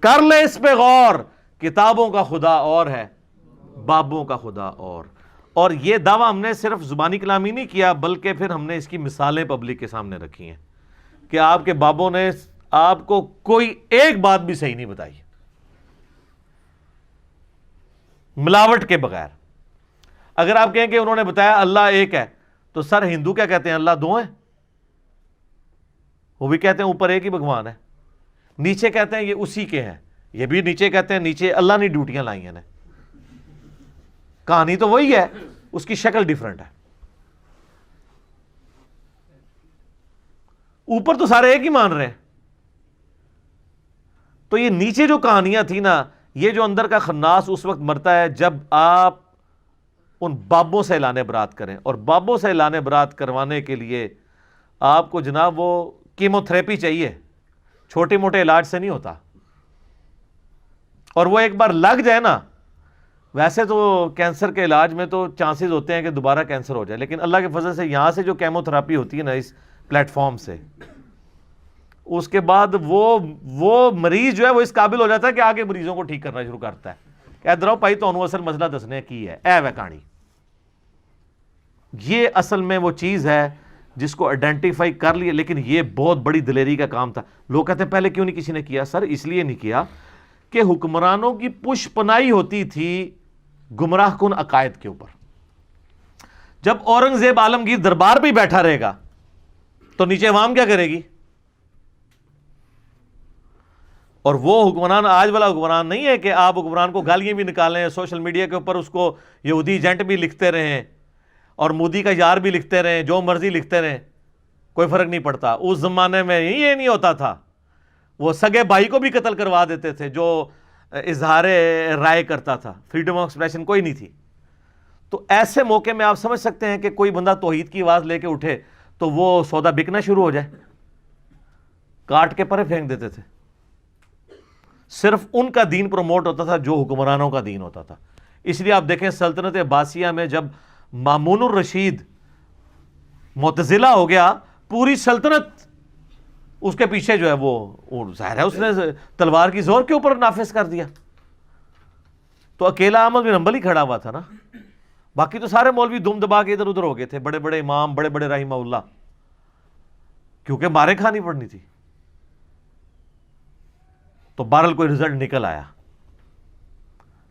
کر لے اس پہ غور, کتابوں کا خدا اور ہے بابوں کا خدا اور. اور یہ دعویٰ ہم نے صرف زبانی کلامی نہیں کیا, بلکہ پھر ہم نے اس کی مثالیں پبلک کے سامنے رکھی ہیں کہ آپ کے بابوں نے آپ کو کوئی ایک بات بھی صحیح نہیں بتائی ملاوٹ کے بغیر. اگر آپ کہیں کہ انہوں نے بتایا اللہ ایک ہے, تو سر ہندو کیا کہتے ہیں؟ اللہ دو ہیں. وہ بھی کہتے ہیں اوپر ایک ہی بھگوان ہے, نیچے کہتے ہیں یہ اسی کے ہیں, یہ بھی نیچے کہتے ہیں نیچے اللہ نے ڈیوٹیاں لائی ہیں. کہانی تو وہی ہے, اس کی شکل ڈیفرنٹ ہے. اوپر تو سارے ایک ہی مان رہے ہیں. تو یہ نیچے جو کہانیاں تھیں نا, یہ جو اندر کا خناس اس وقت مرتا ہے جب آپ ان بابوں سے اعلان برات کریں. اور بابوں سے اعلان برات کروانے کے لیے آپ کو جناب وہ کیمو تھراپی چاہیے, چھوٹے موٹے علاج سے نہیں ہوتا. اور وہ ایک بار لگ جائے نا, ویسے تو کینسر کے علاج میں تو چانسز ہوتے ہیں کہ دوبارہ کینسر ہو جائے, لیکن اللہ کے فضل سے یہاں سے جو کیمو تھراپی ہوتی ہے نا اس پلیٹ فارم سے, اس کے بعد وہ مریض جو ہے وہ اس قابل ہو جاتا ہے کہ آگے مریضوں کو ٹھیک کرنا شروع کرتا ہے کہ ادھر آؤ بھائی تو اصل مسئلہ دسنے کی ہے اے وے کہانی. یہ اصل میں وہ چیز ہے جس کو آئیڈینٹیفائی کر لیے, لیکن یہ بہت بڑی دلیری کا کام تھا. لوگ کہتے ہیں پہلے کیوں نہیں کسی نے کیا؟ سر اس لیے نہیں کیا کہ حکمرانوں کی پش پناہی ہوتی تھی گمراہ کن عقائد کے اوپر. جب اورنگزیب عالمگیر دربار پہ بیٹھا رہے گا تو نیچے عوام کیا کرے گی؟ اور وہ حکمران آج والا حکمران نہیں ہے کہ آپ حکمران کو گالیاں بھی نکالیں, سوشل میڈیا کے اوپر اس کو یہودی ایجنٹ بھی لکھتے رہیں اور مودی کا یار بھی لکھتے رہیں, جو مرضی لکھتے رہیں, کوئی فرق نہیں پڑتا. اس زمانے میں یہ نہیں ہوتا تھا, وہ سگے بھائی کو بھی قتل کروا دیتے تھے جو اظہار رائے کرتا تھا, فریڈم آف ایکسپریشن کوئی نہیں تھی. تو ایسے موقع میں آپ سمجھ سکتے ہیں کہ کوئی بندہ توحید کی آواز لے کے اٹھے تو وہ سودا بکنا شروع ہو جائے, کاٹ کے پرے پھینک دیتے تھے. صرف ان کا دین پروموٹ ہوتا تھا جو حکمرانوں کا دین ہوتا تھا. اس لیے آپ دیکھیں سلطنت عباسیہ میں جب مامون الرشید معتزلہ ہو گیا, پوری سلطنت اس کے پیچھے جو ہے وہ ظاہر ہے اس نے تلوار کی زور کے اوپر نافذ کر دیا. تو اکیلا احمد بن حنبل ہی کھڑا ہوا تھا نا, باقی تو سارے مولوی دم دبا کے ادھر ادھر ہو گئے تھے, بڑے بڑے امام, بڑے بڑے رحمہ اللہ, کیونکہ مارے کھانی پڑنی تھی. تو بہرحال کوئی رزلٹ نکل آیا.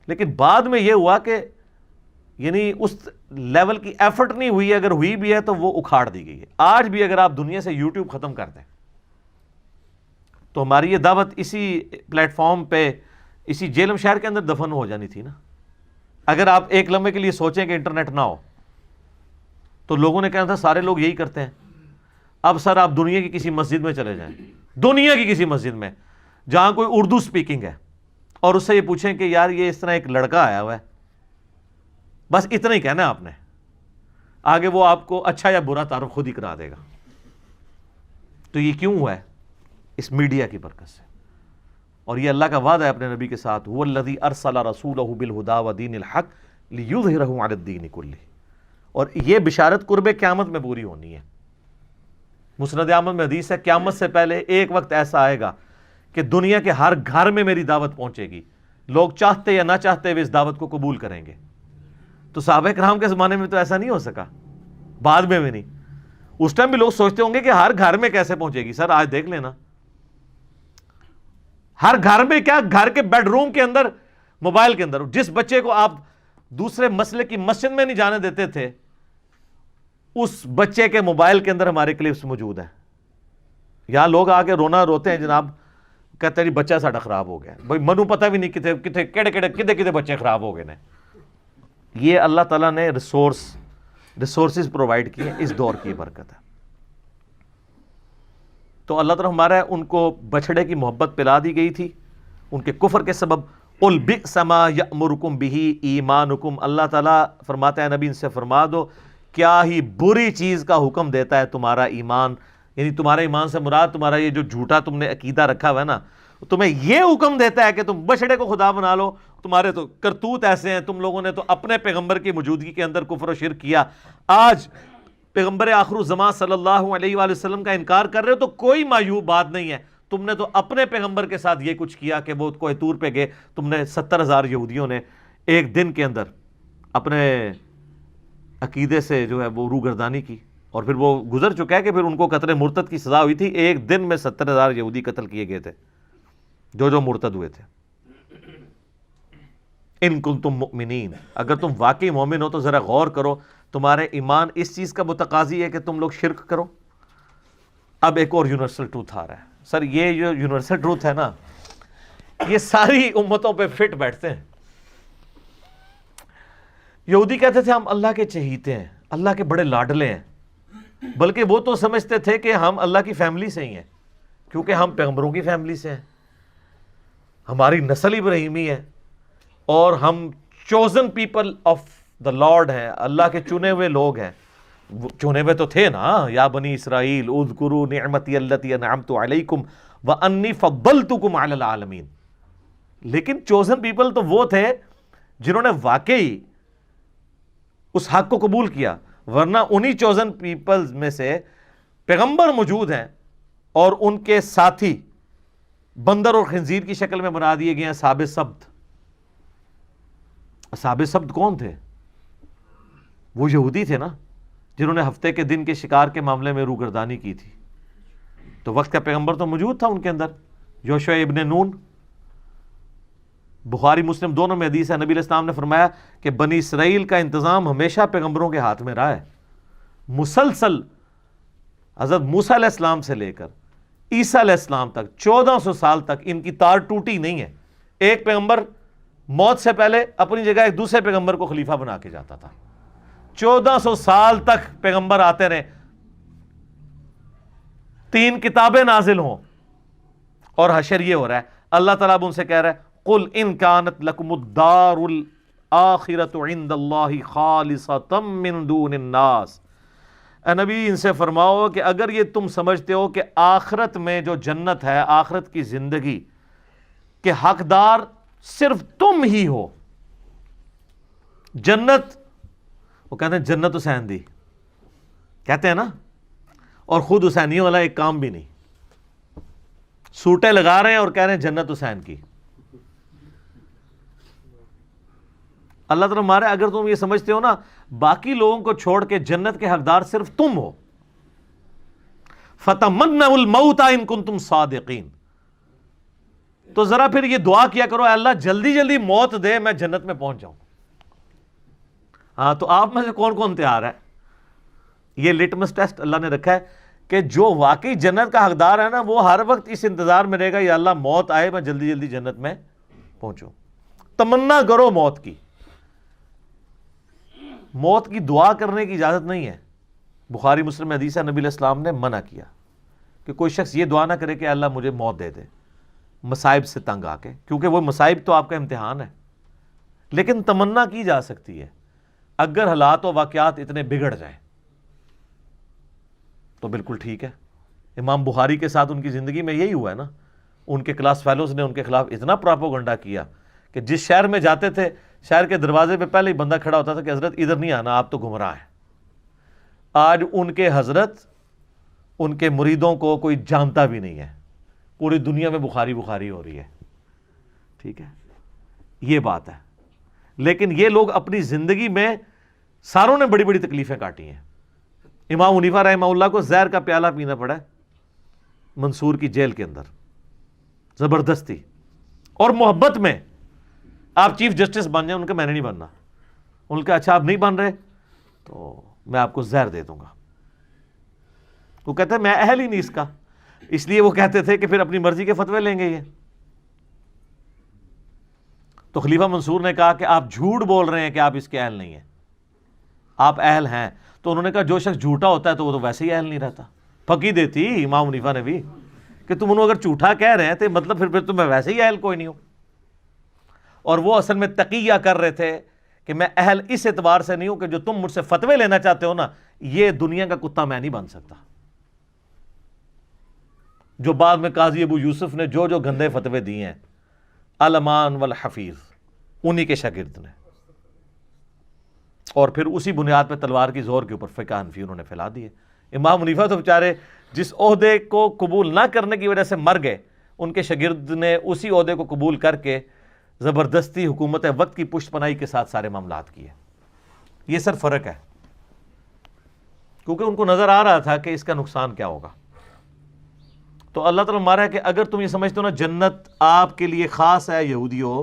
لیکن بعد میں یہ ہوا کہ یعنی اس لیول کی ایفرٹ نہیں ہوئی, اگر ہوئی بھی ہے تو وہ اکھاڑ دی گئی ہے. آج بھی اگر آپ دنیا سے یوٹیوب ختم کر دیں تو ہماری یہ دعوت اسی پلیٹ فارم پہ اسی جیلم شہر کے اندر دفن ہو جانی تھی نا. اگر آپ ایک لمحے کے لیے سوچیں کہ انٹرنیٹ نہ ہو تو لوگوں نے کہا تھا سارے لوگ یہی کرتے ہیں. اب سر آپ دنیا کی کسی مسجد میں چلے جائیں، دنیا کی کسی مسجد میں جہاں کوئی اردو سپیکنگ ہے، اور اس سے یہ پوچھیں کہ یار یہ اس طرح ایک لڑکا آیا ہوا ہے، بس اتنا ہی کہنا ہے آپ نے، آگے وہ آپ کو اچھا یا برا تعارف خود ہی کرا دے گا۔ تو یہ کیوں ہوا ہے؟ اس میڈیا کی برکت سے۔ اور یہ اللہ کا وعدہ ہے اپنے نبی کے ساتھ، هو الذی ارسل رسولہ بالہدی ودین الحق لیظہرہ علی الدین کلہ، اور یہ بشارت قرب قیامت میں پوری ہونی ہے۔ مسند احمد میں حدیث ہے، قیامت سے پہلے ایک وقت ایسا آئے گا کہ دنیا کے ہر گھر میں میری دعوت پہنچے گی، لوگ چاہتے یا نہ چاہتے ہوئے اس دعوت کو قبول کریں گے۔ تو صحابہ کرام کے زمانے میں تو ایسا نہیں ہو سکا، بعد میں بھی نہیں۔ اس ٹائم بھی لوگ سوچتے ہوں گے کہ ہر گھر میں کیسے پہنچے گی؟ سر آج دیکھ لینا، ہر گھر میں کیا، گھر کے بیڈ روم کے اندر، موبائل کے اندر، جس بچے کو آپ دوسرے مسئلے کی مسجد میں نہیں جانے دیتے تھے، اس بچے کے موبائل کے اندر ہمارے کلپس موجود ہیں۔ یہاں لوگ آ کے رونا روتے ہیں جناب، کہتے ہیں جی بچہ ساڈا خراب ہو گیا، بھائی منو پتہ بھی نہیں کتے بچے خراب ہو گئے نے۔ یہ اللہ تعالیٰ نے ریسورسز پرووائڈ کیے، اس دور کی برکت ہے۔ تو اللہ تعالیٰ ہمارا ان کو بچڑے کی محبت پلا دی گئی تھی ان کے کفر کے سبب۔ قُلْ بِئْسَ مَا يَأْمُرُكُمْ بِهِ ایمانکم، اللہ تعالیٰ فرماتا ہے نبی ان سے فرما دو کیا ہی بری چیز کا حکم دیتا ہے تمہارا ایمان، یعنی تمہارا ایمان سے مراد تمہارا یہ جو جھوٹا تم نے عقیدہ رکھا ہوا ہے نا، تمہیں یہ حکم دیتا ہے کہ تم بچڑے کو خدا بنا لو۔ تمہارے تو کرتوت ایسے ہیں، تم لوگوں نے تو اپنے پیغمبر کی موجودگی کے اندر کفر و شرک کیا، آج پیغمبر آخر الزمان صلی اللہ علیہ وآلہ وسلم کا انکار کر رہے ہو، تو کوئی معیوب بات نہیں ہے۔ تم نے تو اپنے پیغمبر کے ساتھ یہ کچھ کیا کہ وہ کوہ طور پہ گئے، تم نے 70,000 یہودیوں نے ایک دن کے اندر اپنے عقیدے سے جو ہے وہ روگردانی کی، اور پھر وہ گزر چکا ہے کہ پھر ان کو قتل مرتد کی سزا ہوئی تھی۔ ایک دن میں 70,000 یہودی قتل کیے گئے تھے جو مرتد ہوئے تھے۔ ان کنتم مؤمنین، اگر تم واقعی مومن ہو تو ذرا غور کرو، تمہارے ایمان اس چیز کا متقاضی ہے کہ تم لوگ شرک کرو؟ اب ایک اور یونیورسل ٹروتھ آ رہا ہے۔ سر یہ جو یونیورسل ٹروتھ ہے نا، یہ ساری امتوں پہ فٹ بیٹھتے ہیں۔ یہودی کہتے تھے ہم اللہ کے چہیتے ہیں، اللہ کے بڑے لاڈلے ہیں، بلکہ وہ تو سمجھتے تھے کہ ہم اللہ کی فیملی سے ہی ہیں، کیونکہ ہم پیغمبروں کی فیملی سے ہیں، ہماری نسل ابراہیمی ہے، اور ہم chosen people of the lord ہیں، اللہ کے چنے ہوئے لوگ ہیں۔ چنے ہوئے تو تھے نا، یا بنی اسرائیل اذکروا نعمتی التی انعمت علیکم وانی فضلتکم علی العالمین۔ لیکن چوزن پیپل تو وہ تھے جنہوں نے واقعی اس حق کو قبول کیا، ورنہ انہی چوزن پیپلز میں سے پیغمبر موجود ہیں اور ان کے ساتھی بندر اور خنزیر کی شکل میں بنا دیے گئے ہیں اصحاب سبت۔ اصحاب سبت کون تھے؟ وہ یہودی تھے نا، جنہوں نے ہفتے کے دن کے شکار کے معاملے میں روگردانی کی تھی۔ تو وقت کا پیغمبر تو موجود تھا ان کے اندر، یوشع ابن نون۔ بخاری مسلم دونوں میں حدیث ہے، نبی علیہ السلام نے فرمایا کہ بنی اسرائیل کا انتظام ہمیشہ پیغمبروں کے ہاتھ میں رہا ہے، مسلسل حضرت موسیٰ علیہ السلام سے لے کر عیسیٰ علیہ السلام تک 1400 سال تک ان کی تار ٹوٹی نہیں ہے۔ ایک پیغمبر موت سے پہلے اپنی جگہ ایک دوسرے پیغمبر کو خلیفہ بنا کے جاتا تھا، 1400 سال تک پیغمبر آتے رہے، 3 کتابیں نازل ہوں، اور حشر یہ ہو رہا ہے۔ اللہ تعالیٰ اب ان سے کہہ رہا ہے قُلْ إِن كَانَتْ لَكُمُ الدَّارُ الْآخِرَةُ عِنْدَ اللَّهِ خَالِصَةً مِّن دُونِ النَّاسِ، اے نبی ان سے فرماؤ کہ اگر یہ تم سمجھتے ہو کہ آخرت میں جو جنت ہے، آخرت کی زندگی کے حقدار صرف تم ہی ہو، جنت، وہ کہتے ہیں جنت حسین دی، کہتے ہیں نا، اور خود حسینیوں والا ایک کام بھی نہیں، سوٹیں لگا رہے ہیں اور کہہ رہے ہیں جنت حسین کی۔ اللہ تعالیٰ ہمارے، اگر تم یہ سمجھتے ہو نا باقی لوگوں کو چھوڑ کے جنت کے حقدار صرف تم ہو، فَتَمَنَّوُا الْمَوْتَ إِن كُنتُمْ صَادِقِينَ، تو ذرا پھر یہ دعا کیا کرو، اے اللہ جلدی جلدی موت دے، میں جنت میں پہنچ جاؤں۔ ہاں تو آپ میں سے کون کون تیار ہے؟ یہ لٹمس ٹیسٹ اللہ نے رکھا ہے کہ جو واقعی جنت کا حقدار ہے نا، وہ ہر وقت اس انتظار میں رہے گا یا اللہ موت آئے، میں جلدی جلدی جنت میں پہنچوں۔ تمنا کرو موت کی، موت کی دعا کرنے کی اجازت نہیں ہے، بخاری مسلم میں حدیث ہے، نبی علیہ السلام نے منع کیا کہ کوئی شخص یہ دعا نہ کرے کہ اللہ مجھے موت دے دے مصائب سے تنگ آ کے، کیونکہ وہ مصائب تو آپ کا امتحان ہے، لیکن تمنا کی جا سکتی ہے اگر حالات و واقعات اتنے بگڑ جائیں تو بالکل ٹھیک ہے۔ امام بخاری کے ساتھ ان کی زندگی میں یہی ہوا ہے نا، ان کے کلاس فیلوز نے ان کے خلاف اتنا پراپوگنڈا کیا کہ جس شہر میں جاتے تھے شہر کے دروازے پہ پہلے ہی بندہ کھڑا ہوتا تھا کہ حضرت ادھر نہیں آنا، آپ تو گمراہ ہیں۔ آج ان کے حضرت ان کے مریدوں کو کوئی جانتا بھی نہیں ہے، پوری دنیا میں بخاری بخاری ہو رہی ہے، ٹھیک ہے، یہ بات ہے۔ لیکن یہ لوگ اپنی زندگی میں ساروں نے بڑی بڑی تکلیفیں کاٹی ہیں۔ امام حنیفہ رحمہ اللہ کو زہر کا پیالہ پینا پڑا ہے منصور کی جیل کے اندر، زبردستی، اور محبت میں آپ چیف جسٹس بن جائیں، ان کا میں نے نہیں بننا، ان کا اچھا آپ نہیں بن رہے تو میں آپ کو زہر دے دوں گا۔ وہ کہتے ہیں میں اہل ہی نہیں اس کا، اس لیے وہ کہتے تھے کہ پھر اپنی مرضی کے فتوے لیں گے یہ۔ تو خلیفہ منصور نے کہا کہ آپ جھوٹ بول رہے ہیں کہ آپ اس کے اہل نہیں ہیں، آپ اہل ہیں۔ تو انہوں نے کہا جو شخص جھوٹا ہوتا ہے تو وہ تو ویسے ہی اہل نہیں رہتا۔ پھکی دیتی امام حنیفہ نے بھی کہ تم انہوں اگر جھوٹا کہہ رہے ہیں تو مطلب پھر تو میں ویسے ہی اہل کوئی نہیں ہوں۔ اور وہ اصل میں تقیہ کر رہے تھے کہ میں اہل اس اعتبار سے نہیں ہوں کہ جو تم مجھ سے فتوے لینا چاہتے ہو نا، یہ دنیا کا کتا میں نہیں بن سکتا۔ جو بعد میں قاضی ابو یوسف نے جو گندے فتوے دیے ہیں، الامان والحفیظ، انہی کے شاگرد نے، اور پھر اسی بنیاد پہ تلوار کی زور کے اوپر فقہ حنفی انہوں نے پھیلا دیے۔ امام حنیفہ تو بیچارے جس عہدے کو قبول نہ کرنے کی وجہ سے مر گئے، ان کے شاگرد نے اسی عہدے کو قبول کر کے زبردستی حکومت وقت کی پشت پناہی کے ساتھ سارے معاملات کیے۔ یہ سر فرق ہے، کیونکہ ان کو نظر آ رہا تھا کہ اس کا نقصان کیا ہوگا۔ تو اللہ تعالیٰ مارا ہے کہ اگر تم یہ سمجھتے ہو نا جنت آپ کے لیے خاص ہے یہودیوں،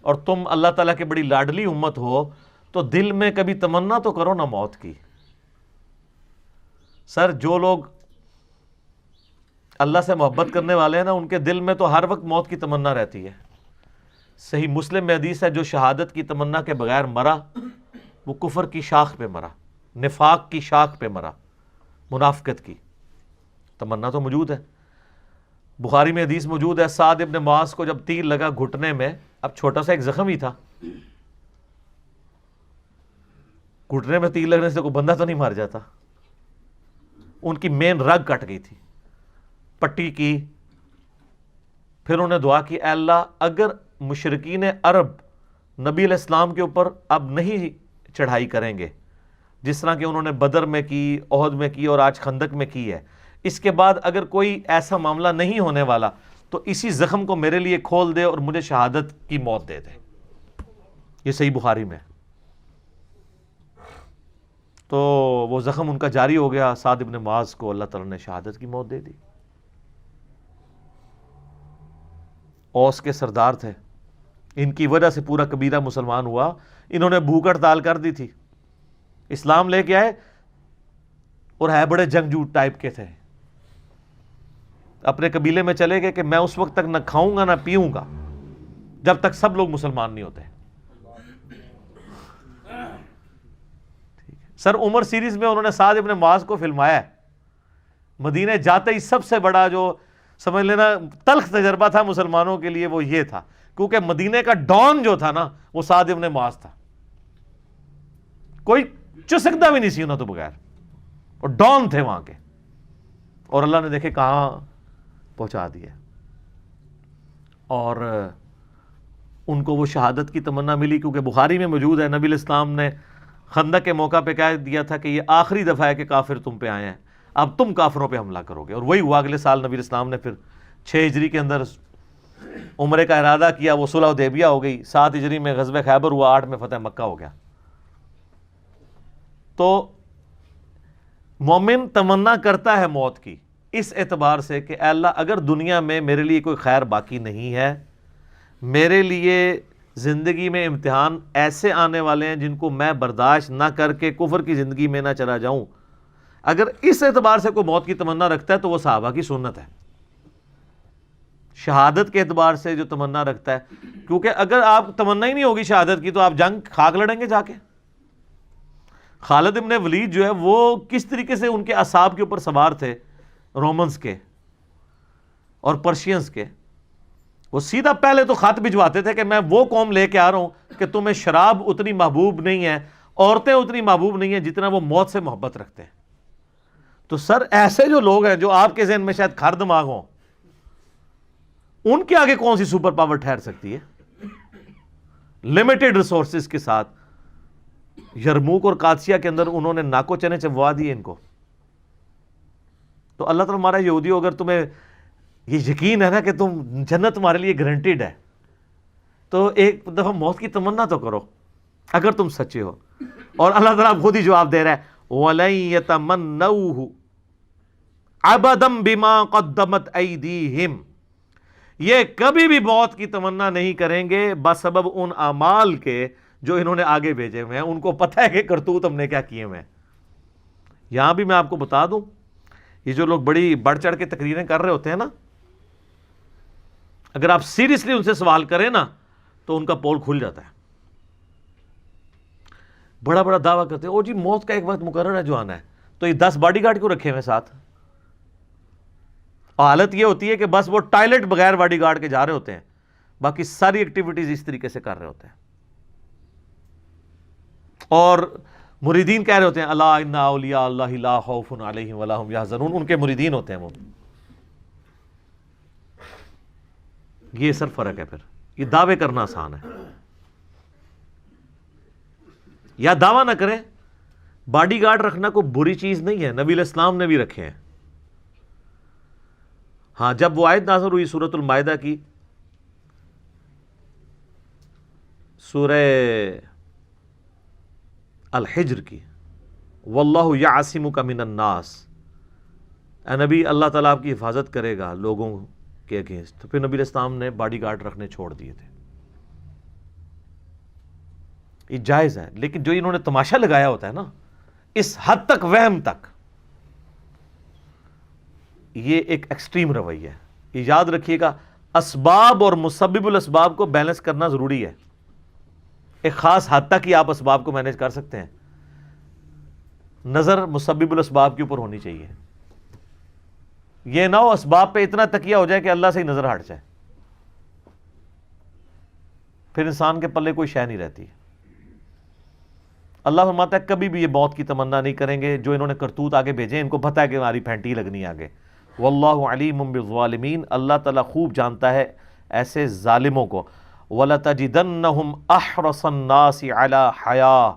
اور تم اللہ تعالیٰ کے بڑی لاڈلی امت ہو، تو دل میں کبھی تمنا تو کرو نا موت کی۔ سر جو لوگ اللہ سے محبت کرنے والے ہیں نا، ان کے دل میں تو ہر وقت موت کی تمنا رہتی ہے۔ صحیح مسلم میں حدیث ہے، جو شہادت کی تمنا کے بغیر مرا وہ کفر کی شاخ پہ مرا، نفاق کی شاخ پہ مرا، منافقت کی تمنا تو موجود ہے۔ بخاری میں حدیث موجود ہے، سعد ابن معاذ کو جب تیر لگا گھٹنے میں، اب چھوٹا سا ایک زخم ہی تھا، گھٹنے میں تیر لگنے سے کوئی بندہ تو نہیں مار جاتا، ان کی مین رگ کٹ گئی تھی، پٹی کی۔ پھر انہوں نے دعا کی، اے اللہ اگر مشرکین عرب نبی علیہ السلام کے اوپر اب نہیں چڑھائی کریں گے جس طرح کہ انہوں نے بدر میں کی، احد میں کی، اور آج خندق میں کی ہے، اس کے بعد اگر کوئی ایسا معاملہ نہیں ہونے والا تو اسی زخم کو میرے لیے کھول دے اور مجھے شہادت کی موت دے دے۔ یہ صحیح بخاری میں۔ تو وہ زخم ان کا جاری ہو گیا، سعد ابن معاذ کو اللہ تعالیٰ نے شہادت کی موت دے دی۔ اوس کے سردار تھے، ان کی وجہ سے پورا قبیلہ مسلمان ہوا، انہوں نے بھوک ہڑتال کر دی تھی، اسلام لے کے آئے اور ہے بڑے جنگجو ٹائپ کے تھے، اپنے قبیلے میں چلے گئے کہ میں اس وقت تک نہ کھاؤں گا نہ پیوں گا جب تک سب لوگ مسلمان نہیں ہوتے۔ سر عمر سیریز میں انہوں نے سعد ابن معاذ کو فلمایا ہے، مدینے جاتے ہی سب سے بڑا جو سمجھ لینا تلخ تجربہ تھا مسلمانوں کے لیے وہ یہ تھا، کیونکہ مدینے کا ڈان جو تھا نا وہ سعد ابن معاذ تھا، کوئی چسکتا بھی نہیں سی انہوں تو بغیر، اور ڈان تھے وہاں کے، اور اللہ نے دیکھے کہاں پہنچا دیا، اور ان کو وہ شہادت کی تمنا ملی، کیونکہ بخاری میں موجود ہے نبی علیہ السلام نے خندق کے موقع پہ کہہ دیا تھا کہ یہ آخری دفعہ ہے کہ کافر تم پہ آئے ہیں، اب تم کافروں پہ حملہ کرو گے، اور وہی ہوا۔ اگلے سال نبی علیہ السلام نے پھر 6 ہجری کے اندر عمرے کا ارادہ کیا، وہ صلح حدیبیہ ہو گئی، 7 ہجری میں غزوہ خیبر ہوا، 8 میں فتح مکہ ہو گیا۔ تو مومن تمنا کرتا ہے موت کی اس اعتبار سے کہ اے اللہ اگر دنیا میں میرے لیے کوئی خیر باقی نہیں ہے، میرے لیے زندگی میں امتحان ایسے آنے والے ہیں جن کو میں برداشت نہ کر کے کفر کی زندگی میں نہ چلا جاؤں، اگر اس اعتبار سے کوئی موت کی تمنا رکھتا ہے تو وہ صحابہ کی سنت ہے۔ شہادت کے اعتبار سے جو تمنا رکھتا ہے، کیونکہ اگر آپ تمنا ہی نہیں ہوگی شہادت کی تو آپ جنگ خاک لڑیں گے جا کے۔ خالد ابن ولید جو ہے وہ کس طریقے سے ان کے اعصاب کے اوپر سوار تھے رومنز کے اور پرشینز کے. وہ سیدھا پہلے تو خط بھجواتے تھے کہ میں وہ قوم لے کے آ رہا ہوں کہ تمہیں شراب اتنی محبوب نہیں ہے, عورتیں اتنی محبوب نہیں ہیں جتنا وہ موت سے محبت رکھتے ہیں. تو سر ایسے جو لوگ ہیں جو آپ کے ذہن میں شاید کھر دماغ ہوں, ان کے آگے کون سی سپر پاور ٹھہر سکتی ہے؟ لمیٹڈ ریسورسز کے ساتھ یرموک اور قادسیہ کے اندر انہوں نے ناکو چنے چبوا دیے ان کو. تو اللہ تعالیٰ ہمارا یہودی ہو, اگر تمہیں یہ یقین ہے نا کہ تم جنت تمہارے لیے گارنٹیڈ ہے, تو ایک دفعہ موت کی تمنا تو کرو اگر تم سچے ہو. اور اللہ تعالیٰ خود ہی جواب دے رہا ہے وَلَن يَتَمَنَّوْهُ أَبَدًا بِمَا قَدَّمَتْ أَيْدِيهِمْ, یہ کبھی بھی موت کی تمنا نہیں کریں گے بسبب ان اعمال کے جو انہوں نے آگے بھیجے ہوئے ہیں. ان کو پتہ ہے کہ کرتوت ہم نے کیا کیے ہوئے ہیں. یہاں بھی میں آپ کو بتا دوں, یہ جو لوگ بڑی بڑھ چڑھ کے تقریریں کر رہے ہوتے ہیں نا, اگر آپ سیریسلی ان سے سوال کریں نا تو ان کا پول کھل جاتا ہے. بڑا بڑا دعویٰ کرتے ہیں او جی موت کا ایک وقت مقرر ہے جو آنا ہے, تو یہ 10 باڈی گارڈ کو رکھے ہوئے ساتھ. حالت یہ ہوتی ہے کہ بس وہ ٹائلٹ بغیر باڈی گارڈ کے جا رہے ہوتے ہیں, باقی ساری ایکٹیویٹیز اس طریقے سے کر رہے ہوتے ہیں. اور مریدین کہہ رہے ہوتے ہیں الا ان اولیاء اللہ لا خوف علیہم ولا هم یحزنون, ان کے مریدین ہوتے ہیں وہ. یہ سر فرق ہے. پھر یہ دعوے کرنا آسان ہے, یا دعویٰ نہ کریں. باڈی گارڈ رکھنا کوئی بری چیز نہیں ہے, نبی علیہ السلام نے بھی رکھے ہیں. ہاں, جب وہ آیت نازل ہوئی سورۃ المائدہ کی, سورہ الحجر کی, واللہ یعصمک من الناس, اے نبی اللہ تعالیٰ آپ کی حفاظت کرے گا لوگوں کے اگینسٹ, تو پھر نبی علیہ السلام نے باڈی گارڈ رکھنے چھوڑ دیے تھے. یہ جائز ہے. لیکن جو انہوں نے تماشا لگایا ہوتا ہے نا, اس حد تک وہم تک, یہ ایک ایکسٹریم رویہ ہے. یہ یاد رکھیے گا, اسباب اور مسبب الاسباب کو بیلنس کرنا ضروری ہے. ایک خاص حد تک ہی آپ اسباب کو مینج کر سکتے ہیں, نظر مسبب الاسباب کے اوپر ہونی چاہیے. یہ نہ ہو اسباب پہ اتنا تکیہ ہو جائے کہ اللہ سے ہی نظر ہٹ جائے, پھر انسان کے پلے کوئی شے نہیں رہتی. اللہ فرماتا ہے کبھی بھی یہ موت کی تمنا نہیں کریں گے. جو انہوں نے کرتوت آگے بھیجے ان کو پتہ ہے کہ ہماری پھینٹی لگنی آگے. واللہ علیم بالظالمین, اللہ تعالیٰ خوب جانتا ہے ایسے ظالموں کو. وَلَتَجِدَنَّهُمْ أَحْرَصَ النَّاسِ عَلَى حَيَاةٍ,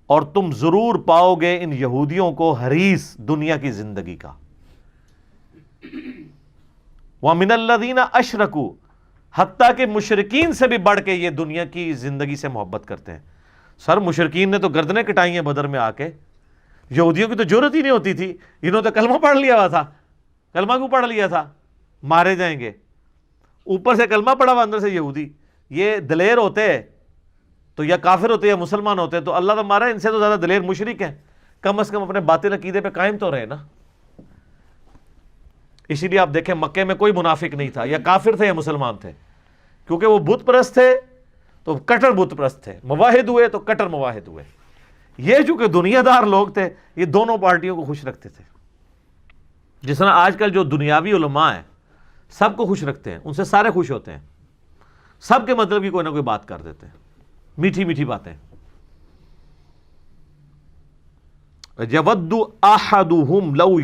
اور تم ضرور پاؤ گے ان یہودیوں کو حریص دنیا کی زندگی کا. وَمِنَ الَّذِينَ أَشْرَكُوا, حتیٰ کہ مشرکین سے بھی بڑھ کے یہ دنیا کی زندگی سے محبت کرتے ہیں. سر مشرکین نے تو گردنیں کٹائی ہیں بدر میں آ کے, یہودیوں کی تو ضرورت ہی نہیں ہوتی تھی. انہوں نے تو کلمہ پڑھ لیا ہوا تھا. کلمہ کیوں پڑھ لیا تھا؟ مارے جائیں گے. اوپر سے کلمہ پڑھا ہوا, اندر سے یہودی. یہ دلیر ہوتے تو یا کافر ہوتے یا مسلمان ہوتے تو اللہ ہمارا ان سے تو زیادہ دلیر مشرک ہیں. کم از کم اپنے باطل عقیدے پہ قائم تو رہے نا. اسی لیے آپ دیکھیں مکے میں کوئی منافق نہیں تھا, یا کافر تھے یا مسلمان تھے, کیونکہ وہ بت پرست تھے تو کٹر بت پرست تھے, مواحد ہوئے تو کٹر مواحد ہوئے. یہ چونکہ دنیا دار لوگ تھے, یہ دونوں پارٹیوں کو خوش رکھتے تھے. جس طرح آج کل جو دنیاوی علماء ہیں سب کو خوش رکھتے ہیں, ان سے سارے خوش ہوتے ہیں, سب کے مطلب کی کوئی نہ کوئی بات کر دیتے ہیں, میٹھی میٹھی باتیں. یود احدہم لو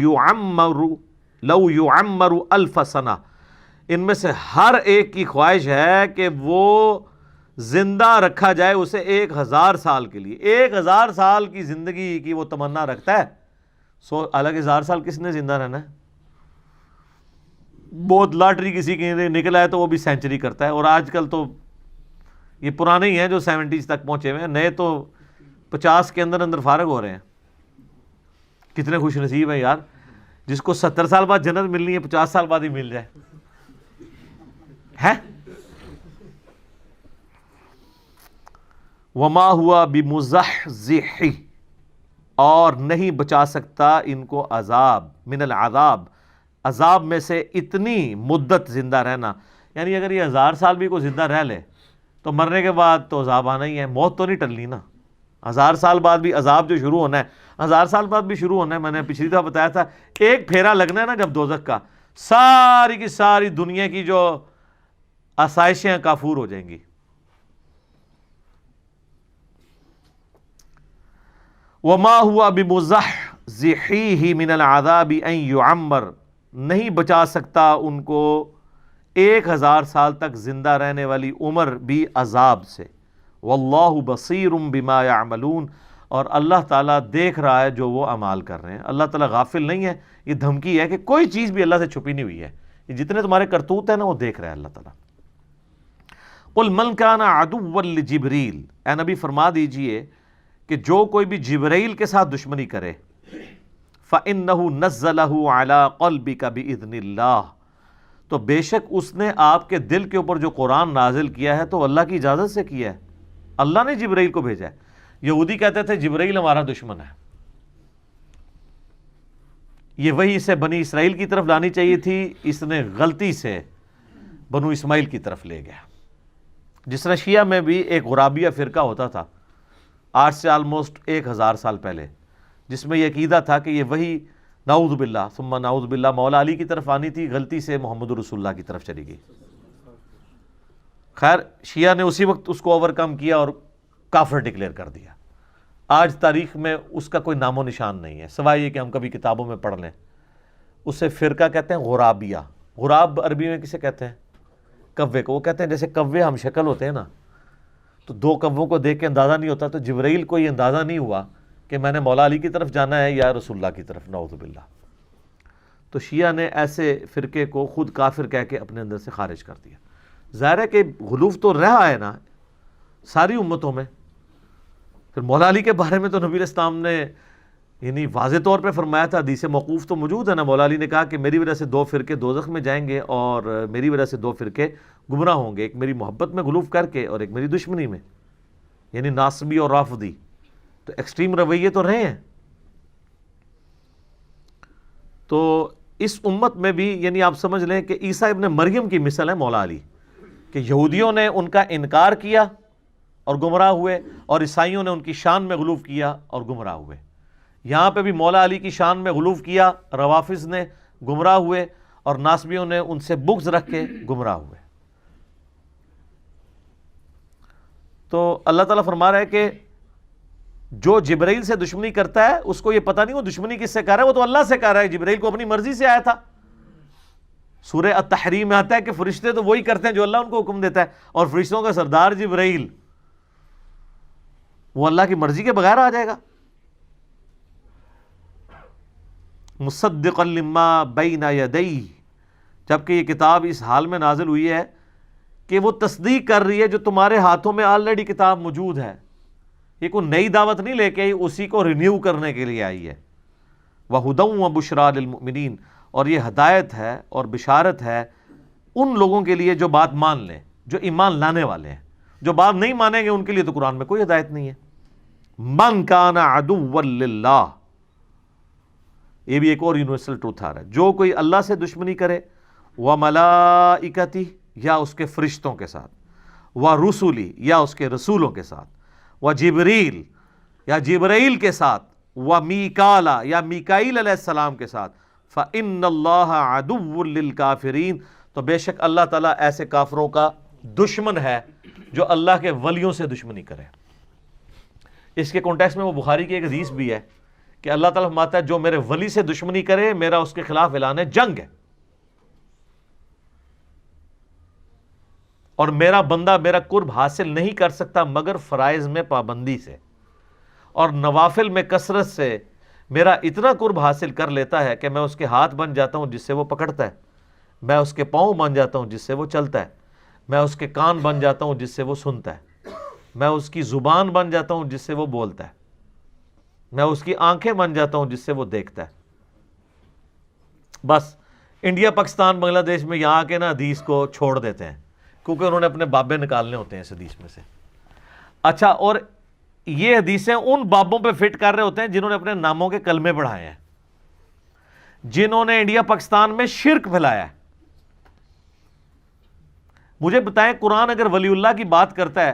یعمر الف سنہ, ان میں سے ہر ایک کی خواہش ہے کہ وہ زندہ رکھا جائے اسے 1000 سال کے لیے. 1000 سال کی زندگی کی وہ تمنا رکھتا ہے. حالانکہ 1000 سال کس نے زندہ رہنا ہے؟ بہت لاٹری کسی کی نکلا ہے تو وہ بھی سینچری کرتا ہے. اور آج کل تو یہ پرانے ہی ہیں جو 70s تک پہنچے ہوئے ہیں, نئے تو 50 کے اندر فارغ ہو رہے ہیں. کتنے خوش نصیب ہیں یار, جس کو 70 سال بعد جنت ملنی ہے 50 سال بعد ہی مل جائے ہے. وما ہوا بمزحزح, اور نہیں بچا سکتا ان کو عذاب, من العذاب, عذاب میں سے اتنی مدت زندہ رہنا. یعنی اگر یہ 1000 سال بھی کوئی زندہ رہ لے تو مرنے کے بعد تو عذاب آنا ہی ہے, موت تو نہیں ٹلنی نا. 1000 سال بعد بھی عذاب جو شروع ہونا ہے 1000 سال بعد بھی شروع ہونا ہے. میں نے پچھلی دفعہ بتایا تھا ایک پھیرا لگنا ہے نا جب دوزخ کا, ساری کی ساری دنیا کی جو آسائشیں کافور ہو جائیں گی. وما ہوا بمزحزحیہ من العذاب ان یعمر, نہیں بچا سکتا ان کو 1000 سال تک زندہ رہنے والی عمر بھی عذاب سے. واللہ بصیر بما یعملون, اور اللہ تعالیٰ دیکھ رہا ہے جو وہ اعمال کر رہے ہیں. اللہ تعالیٰ غافل نہیں ہے. یہ دھمکی ہے کہ کوئی چیز بھی اللہ سے چھپی نہیں ہوئی ہے, یہ جتنے تمہارے کرتوت ہیں نا وہ دیکھ رہا ہے اللہ تعالیٰ. قل من کان عدوا لجبریل, اے نبی فرما دیجئے کہ جو کوئی بھی جبرائیل کے ساتھ دشمنی کرے, فإنہ نزلہ علی قلبک بإذن اللہ, تو بے شک اس نے آپ کے دل کے اوپر جو قرآن نازل کیا ہے تو اللہ کی اجازت سے کیا ہے. اللہ نے جبرائیل کو بھیجا ہے. یہودی کہتے تھے جبرائیل ہمارا دشمن ہے, یہ وہی اسے بنی اسرائیل کی طرف لانی چاہیے تھی, اس نے غلطی سے بنو اسماعیل کی طرف لے گیا. جس طرح شیعہ میں بھی ایک غرابیہ فرقہ ہوتا تھا آج سے آلموسٹ 1000 سال پہلے, جس میں یہ عقیدہ تھا کہ یہ وہی نعوذ باللہ ثم نعوذ باللہ مولا علی کی طرف آنی تھی, غلطی سے محمد رسول اللہ کی طرف چلی گئی. خیر شیعہ نے اسی وقت اس کو اوورکم کیا اور کافر ڈکلیئر کر دیا. آج تاریخ میں اس کا کوئی نام و نشان نہیں ہے سوائے یہ کہ ہم کبھی کتابوں میں پڑھ لیں. اسے فرقہ کہتے ہیں غرابیہ. غراب عربی میں کسے کہتے ہیں؟ کوے کو. وہ کہتے ہیں جیسے کوے ہم شکل ہوتے ہیں نا, تو 2 کووں کو دیکھ کے اندازہ نہیں ہوتا, تو جبرائیل کو یہ اندازہ نہیں ہوا کہ میں نے مولا علی کی طرف جانا ہے یا رسول اللہ کی طرف, نعوذ باللہ. تو شیعہ نے ایسے فرقے کو خود کافر کہہ کے اپنے اندر سے خارج کر دیا. ظاہر ہے کہ غلوف تو رہا ہے نا ساری امتوں میں. پھر مولا علی کے بارے میں تو نبی علیہ السلام نے یعنی واضح طور پہ فرمایا تھا, حدیث موقوف تو موجود ہے نا. مولا علی نے کہا کہ میری وجہ سے 2 فرقے دوزخ میں جائیں گے اور میری وجہ سے 2 فرقے گمراہ ہوں گے, ایک میری محبت میں غلوف کر کے اور ایک میری دشمنی میں, یعنی ناصبی اور رافضی. تو ایکسٹریم رویے تو رہے ہیں. تو اس امت میں بھی یعنی آپ سمجھ لیں کہ عیسیٰ ابن مریم کی مثال ہے مولا علی, کہ یہودیوں نے ان کا انکار کیا اور گمراہ ہوئے, اور عیسائیوں نے ان کی شان میں غلوف کیا اور گمراہ ہوئے. یہاں پہ بھی مولا علی کی شان میں غلوف کیا, روافض نے گمراہ ہوئے, اور ناصبیوں نے ان سے بغض رکھ کے گمراہ ہوئے. تو اللہ تعالیٰ فرما رہا ہے کہ جو جبرائیل سے دشمنی کرتا ہے اس کو یہ پتہ نہیں وہ دشمنی کس سے کر رہا ہے, وہ تو اللہ سے کر رہا ہے. جبرائیل کو اپنی مرضی سے آیا تھا. سورہ التحریم میں آتا ہے کہ فرشتے تو وہی کرتے ہیں جو اللہ ان کو حکم دیتا ہے, اور فرشتوں کا سردار جبرائیل وہ اللہ کی مرضی کے بغیر آ جائے گا. مصدقا لما بین یدیہ, جبکہ یہ کتاب اس حال میں نازل ہوئی ہے کہ وہ تصدیق کر رہی ہے جو تمہارے ہاتھوں میں آلریڈی کتاب موجود ہے. یہ کوئی نئی دعوت نہیں لے کے آئی, اسی کو رینیو کرنے کے لیے آئی ہے. وَہُدًى وَبُشْرَىٰ لِلْمُؤْمِنِينَ, اور یہ ہدایت ہے اور بشارت ہے ان لوگوں کے لیے جو بات مان لیں, جو ایمان لانے والے ہیں. جو بات نہیں مانیں گے ان کے لیے تو قرآن میں کوئی ہدایت نہیں ہے. مَنْ كَانَ عَدُوًّا لِلَّهِ, یہ بھی ایک اور یونیورسل ٹروتھ آ رہا ہے. جو کوئی اللہ سے دشمنی کرے, وَمَلَائِكَتِهِ, یا اس کے فرشتوں کے ساتھ, وَرُسُلِهِ, یا اس کے رسولوں کے ساتھ, وَجِبْرِيلَ, یا جبرائیل کے ساتھ, وَمِيكَالَ, یا میکائیل علیہ السلام کے ساتھ, فَإِنَّ اللَّهَ عَدُوٌّ لِلْكَافِرِينَ, تو بے شک اللہ تعالیٰ ایسے کافروں کا دشمن ہے جو اللہ کے ولیوں سے دشمنی کرے. اس کے کانٹیکسٹ میں وہ بخاری کی ایک حدیث بھی ہے کہ اللہ تعالیٰ فرماتا ہے جو میرے ولی سے دشمنی کرے میرا اس کے خلاف اعلان جنگ ہے, اور میرا بندہ میرا قرب حاصل نہیں کر سکتا مگر فرائض میں پابندی سے, اور نوافل میں کثرت سے میرا اتنا قرب حاصل کر لیتا ہے کہ میں اس کے ہاتھ بن جاتا ہوں جس سے وہ پکڑتا ہے, میں اس کے پاؤں بن جاتا ہوں جس سے وہ چلتا ہے, میں اس کے کان بن جاتا ہوں جس سے وہ سنتا ہے, میں اس کی زبان بن جاتا ہوں جس سے وہ بولتا ہے, میں اس کی آنکھیں بن جاتا ہوں جس سے وہ دیکھتا ہے. بس انڈیا پاکستان بنگلہ دیش میں یہاں کے نا حدیث کو چھوڑ دیتے ہیں کیونکہ انہوں نے اپنے بابے نکالنے ہوتے ہیں اس حدیث میں سے. اچھا, اور یہ حدیثیں ان بابوں پہ فٹ کر رہے ہوتے ہیں جنہوں نے اپنے ناموں کے کلمے پڑھائے ہیں, جنہوں نے انڈیا پاکستان میں شرک پھیلایا ہے. مجھے بتائیں قرآن اگر ولی اللہ کی بات کرتا ہے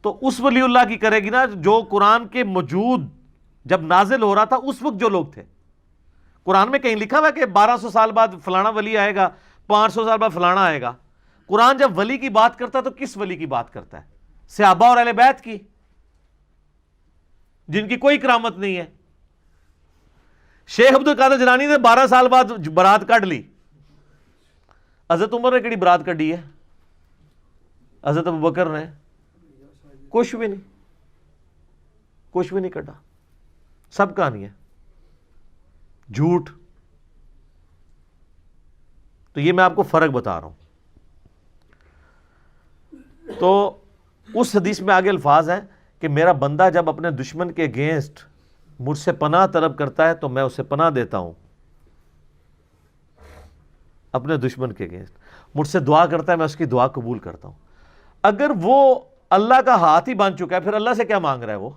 تو اس ولی اللہ کی کرے گی نا جو قرآن کے موجود جب نازل ہو رہا تھا اس وقت جو لوگ تھے. قرآن میں کہیں لکھا ہوا ہے کہ 1200 سال بعد فلانا ولی آئے گا, 500 سال بعد فلانا آئے گا. قرآن جب ولی کی بات کرتا ہے تو کس ولی کی بات کرتا ہے؟ صحابہ اور اہل بیت کی, جن کی کوئی کرامت نہیں ہے. شیخ عبد القادر جیلانی نے 12 سال بعد برات کاٹ لی. حضرت عمر نے کیڑی برات کڈی ہے؟ حضرت ابوبکر نے کچھ بھی نہیں کڈا. سب کہانی ہے جھوٹ. تو یہ میں آپ کو فرق بتا رہا ہوں. تو اس حدیث میں آگے الفاظ ہیں کہ میرا بندہ جب اپنے دشمن کے اگینسٹ مجھ سے پناہ طلب کرتا ہے تو میں اسے پناہ دیتا ہوں. اپنے دشمن کے اگینسٹ مجھ سے دعا کرتا ہے, میں اس کی دعا قبول کرتا ہوں. اگر وہ اللہ کا ہاتھ ہی بن چکا ہے پھر اللہ سے کیا مانگ رہا ہے؟ وہ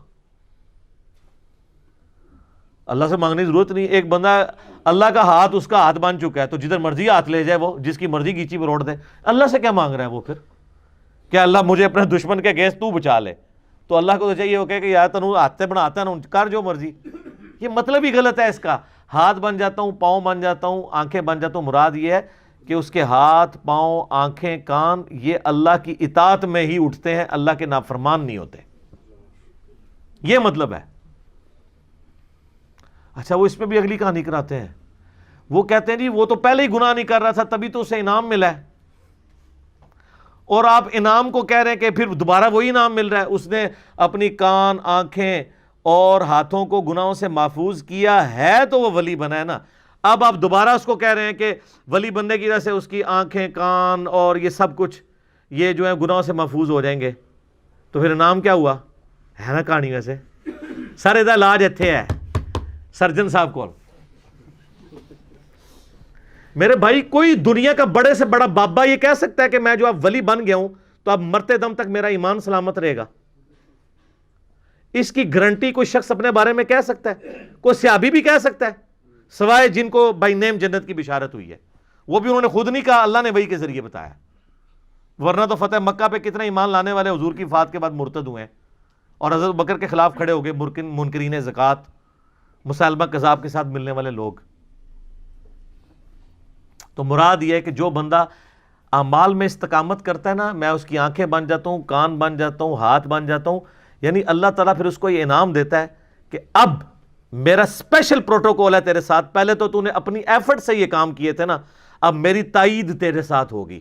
اللہ سے مانگنے کی ضرورت نہیں. ایک بندہ اللہ کا ہاتھ اس کا ہاتھ بن چکا ہے تو جدھر مرضی ہاتھ لے جائے, وہ جس کی مرضی گیچی پر روڑ دے. اللہ سے کیا مانگ رہا ہے وہ پھر؟ کہ اللہ مجھے اپنے دشمن کے اگینسٹ تو بچا لے. تو اللہ کو تو چاہیے وہ کہے کہ یار تنو ہاتھ بناتا ہے نا, کر جو مرضی. یہ مطلب ہی غلط ہے اس کا. ہاتھ بن جاتا ہوں, پاؤں بن جاتا ہوں, آنکھیں بن جاتا ہوں, مراد یہ ہے کہ اس کے ہاتھ, پاؤں, آنکھیں, کان یہ اللہ کی اطاعت میں ہی اٹھتے ہیں, اللہ کے نافرمان نہیں ہوتے. یہ مطلب ہے. اچھا وہ اس میں بھی اگلی کہانی کراتے ہیں. وہ کہتے ہیں جی وہ تو پہلے ہی گناہ نہیں کر رہا تھا تبھی تو اسے انعام ملا ہے, اور آپ انعام کو کہہ رہے ہیں کہ پھر دوبارہ وہی انعام مل رہا ہے. اس نے اپنی کان, آنکھیں اور ہاتھوں کو گناہوں سے محفوظ کیا ہے تو وہ ولی بنا ہے نا. اب آپ دوبارہ اس کو کہہ رہے ہیں کہ ولی بننے کی وجہ سے اس کی آنکھیں, کان اور یہ سب کچھ یہ جو ہے گناہوں سے محفوظ ہو جائیں گے, تو پھر انعام کیا ہوا ہے نا کہانی. ویسے سر ادھر علاج اتنے ہے سرجن صاحب کو. میرے بھائی کوئی دنیا کا بڑے سے بڑا بابا یہ کہہ سکتا ہے کہ میں جو اب ولی بن گیا ہوں تو اب مرتے دم تک میرا ایمان سلامت رہے گا؟ اس کی گارنٹی کوئی شخص اپنے بارے میں کہہ سکتا ہے؟ کوئی صحابی بھی کہہ سکتا ہے سوائے جن کو بائی نیم جنت کی بشارت ہوئی ہے. وہ بھی انہوں نے خود نہیں کہا, اللہ نے وحی کے ذریعے بتایا. ورنہ تو فتح مکہ پہ کتنے ایمان لانے والے حضور کی وفات کے بعد مرتد ہوئے ہیں اور حضرت بکر کے خلاف کھڑے ہو گئے, منکرین زکوٰۃ, مسلمہ کذاب کے ساتھ ملنے والے لوگ. تو مراد یہ ہے کہ جو بندہ اعمال میں استقامت کرتا ہے نا, میں اس کی آنکھیں بن جاتا ہوں, کان بن جاتا ہوں, ہاتھ بن جاتا ہوں. یعنی اللہ تعالیٰ پھر اس کو یہ انعام دیتا ہے کہ اب میرا اسپیشل پروٹوکول ہے تیرے ساتھ. پہلے تو نے اپنی ایفرٹ سے یہ کام کیے تھے نا, اب میری تائید تیرے ساتھ ہوگی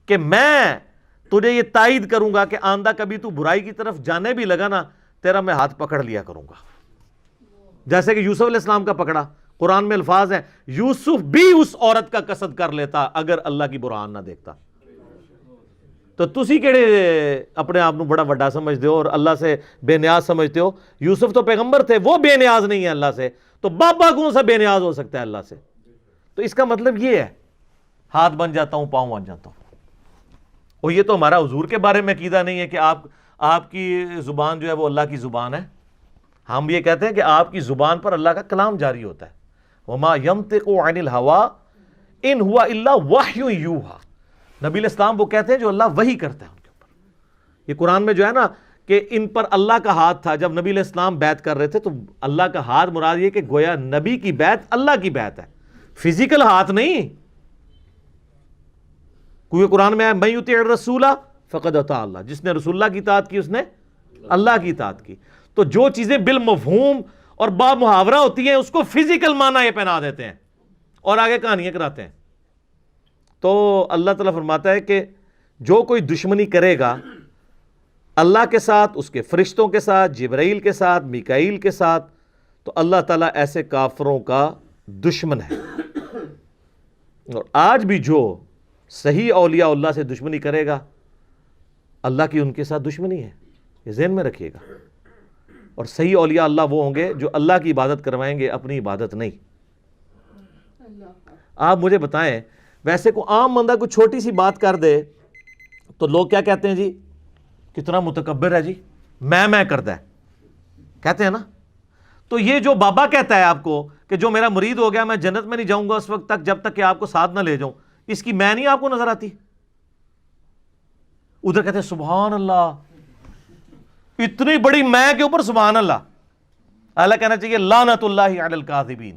کہ میں تجھے یہ تائید کروں گا کہ آندہ کبھی تو برائی کی طرف جانے بھی لگا نا, تیرا میں ہاتھ پکڑ لیا کروں گا. جیسے کہ یوسف علیہ السلام کا پکڑا. قرآن میں الفاظ ہیں یوسف بھی اس عورت کا قصد کر لیتا اگر اللہ کی برہان نہ دیکھتا. تو تسی کیڑے اپنے آپ کو بڑا وڈا سمجھتے ہو اور اللہ سے بے نیاز سمجھتے ہو؟ یوسف تو پیغمبر تھے, وہ بے نیاز نہیں ہے اللہ سے, تو بابا کون سا بے نیاز ہو سکتا ہے اللہ سے؟ تو اس کا مطلب یہ ہے ہاتھ بن جاتا ہوں, پاؤں بن جاتا ہوں. اور یہ تو ہمارا حضور کے بارے میں عقیدہ نہیں ہے کہ آپ کی زبان جو ہے وہ اللہ کی زبان ہے. ہم یہ کہتے ہیں کہ آپ کی زبان پر اللہ کا کلام جاری ہوتا ہے. وما ينطق عن الهوى ان هو الا وحی یوحى. نبی علیہ السلام وہ کہتے ہیں جو اللہ وحی کرتا ہے ان کے اوپر. یہ قرآن میں جو ہے نا کہ ان پر اللہ کا ہاتھ تھا جب نبی علیہ السلام بیعت کر رہے تھے, تو اللہ کا ہاتھ مراد یہ کہ گویا نبی کی بیعت اللہ کی بیعت ہے, فزیکل ہاتھ نہیں. کیونکہ قرآن میں ہے من یطیع الرسول فقد اطاع اللہ, جس نے رسول اللہ کی اطاعت کی اس نے اللہ کی اطاعت کی. تو جو چیزیں بالمفہوم اور با محاورہ ہوتی ہیں اس کو فزیکل معنی یہ پہنا دیتے ہیں اور آگے کہانیاں کراتے ہیں. تو اللہ تعالیٰ فرماتا ہے کہ جو کوئی دشمنی کرے گا اللہ کے ساتھ, اس کے فرشتوں کے ساتھ, جبرائیل کے ساتھ, میکائیل کے ساتھ, تو اللہ تعالیٰ ایسے کافروں کا دشمن ہے. اور آج بھی جو صحیح اولیاء اللہ سے دشمنی کرے گا اللہ کی ان کے ساتھ دشمنی ہے, یہ ذہن میں رکھیے گا. اور صحیح اولیاء اللہ وہ ہوں گے جو اللہ کی عبادت کروائیں گے, اپنی عبادت نہیں. آپ مجھے بتائیں, ویسے کو عام بندہ کوئی چھوٹی سی بات کر دے تو لوگ کیا کہتے ہیں جی, کتنا متکبر ہے جی, میں کرتا ہے, کہتے ہیں نا. تو یہ جو بابا کہتا ہے آپ کو کہ جو میرا مرید ہو گیا میں جنت میں نہیں جاؤں گا اس وقت تک جب تک کہ آپ کو ساتھ نہ لے جاؤں, اس کی میں نہیں آپ کو نظر آتی؟ ادھر کہتے ہیں سبحان اللہ, اتنی بڑی میں کے اوپر سبحان اللہ. اللہ کہنا چاہیے لعنت اللہ علی الکاذبین،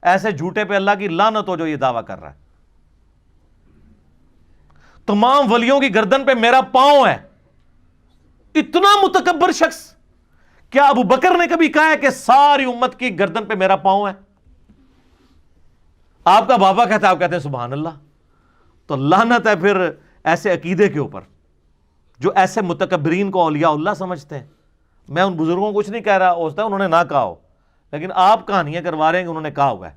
ایسے جھوٹے پہ اللہ کی لعنت ہو جو یہ دعویٰ کر رہا ہے. تمام ولیوں کی گردن پہ میرا پاؤں ہے. اتنا متکبر شخص. کیا ابو بکر نے کبھی کہا ہے کہ ساری امت کی گردن پہ میرا پاؤں ہے؟ آپ کا بابا کہتا ہے، آپ کہتے ہیں سبحان اللہ. تو لعنت ہے پھر ایسے عقیدے کے اوپر جو ایسے متکبرین کو اولیاء اللہ سمجھتے ہیں. میں ان بزرگوں کو کچھ نہیں کہہ رہا، ہو سکتا ہے انہوں نے نہ کہا ہو، لیکن آپ کہانیاں کروا رہے ہیں کہ انہوں نے کہا ہوا ہے.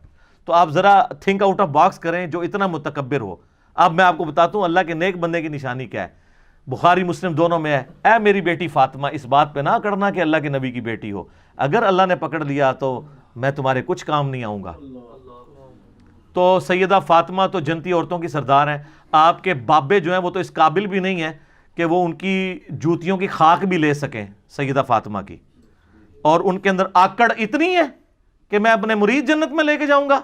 تو آپ ذرا تھنک آؤٹ آف باکس کریں جو اتنا متکبر ہو. اب میں آپ کو بتاتا ہوں اللہ کے نیک بندے کی نشانی کیا ہے. بخاری مسلم دونوں میں ہے، اے میری بیٹی فاطمہ اس بات پہ نہ کرنا کہ اللہ کے نبی کی بیٹی ہو، اگر اللہ نے پکڑ لیا تو میں تمہارے کچھ کام نہیں آؤں گا. تو سیدہ فاطمہ تو جنتی عورتوں کی سردار ہیں. آپ کے بابے جو ہیں وہ تو اس قابل بھی نہیں ہیں کہ وہ ان کی جوتیوں کی خاک بھی لے سکیں سیدہ فاطمہ کی، اور ان کے اندر آکڑ اتنی ہے کہ میں اپنے مرید جنت میں لے کے جاؤں گا.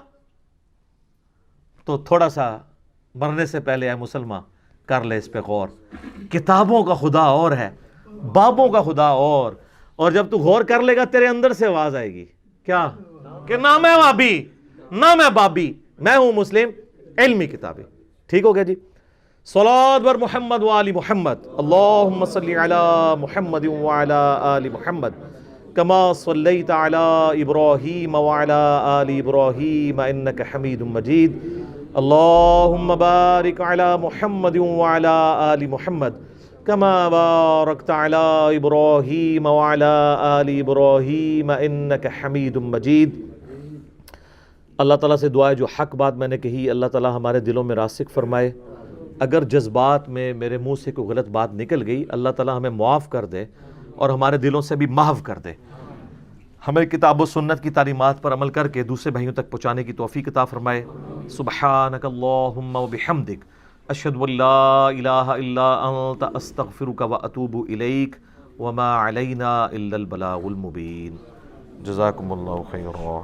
تو تھوڑا سا مرنے سے پہلے اے مسلمان کر لے اس پہ غور. کتابوں کا خدا اور ہے، بابوں کا خدا اور جب تو غور کر لے گا تیرے اندر سے آواز آئے گی کیا کہ نہ میں وابی نہ میں بابی، میں ہوں مسلم علمی کتابیں. ٹھیک ہو گیا جی. صلوات بر محمد وآل محمد. اللہم صلی علی محمد وعلی آل محمد کما صلیت علی ابراہیم وعلی آل ابراہیم انک حمید مجید. اللہم بارک علی محمد وعلی آل محمد کما بارکت علی ابراہیم وعلی آل ابراہیم انک حمید مجید. اللہ تعالیٰ سے دعا ہے جو حق بات میں نے کہی اللہ تعالیٰ ہمارے دلوں میں راسخ فرمائے. اگر جذبات میں میرے منہ سے کوئی غلط بات نکل گئی اللہ تعالیٰ ہمیں معاف کر دے اور ہمارے دلوں سے بھی محو کر دے. ہمیں کتاب و سنت کی تعلیمات پر عمل کر کے دوسرے بھائیوں تک پہنچانے کی توفیق عطا فرمائے. سبحانک اللہم و بحمدک اشہد ان لا الہ الا انت استغفرک و اتوب الیک وما علینا الا البلاغ المبین. جزاکم اللہ خیرا.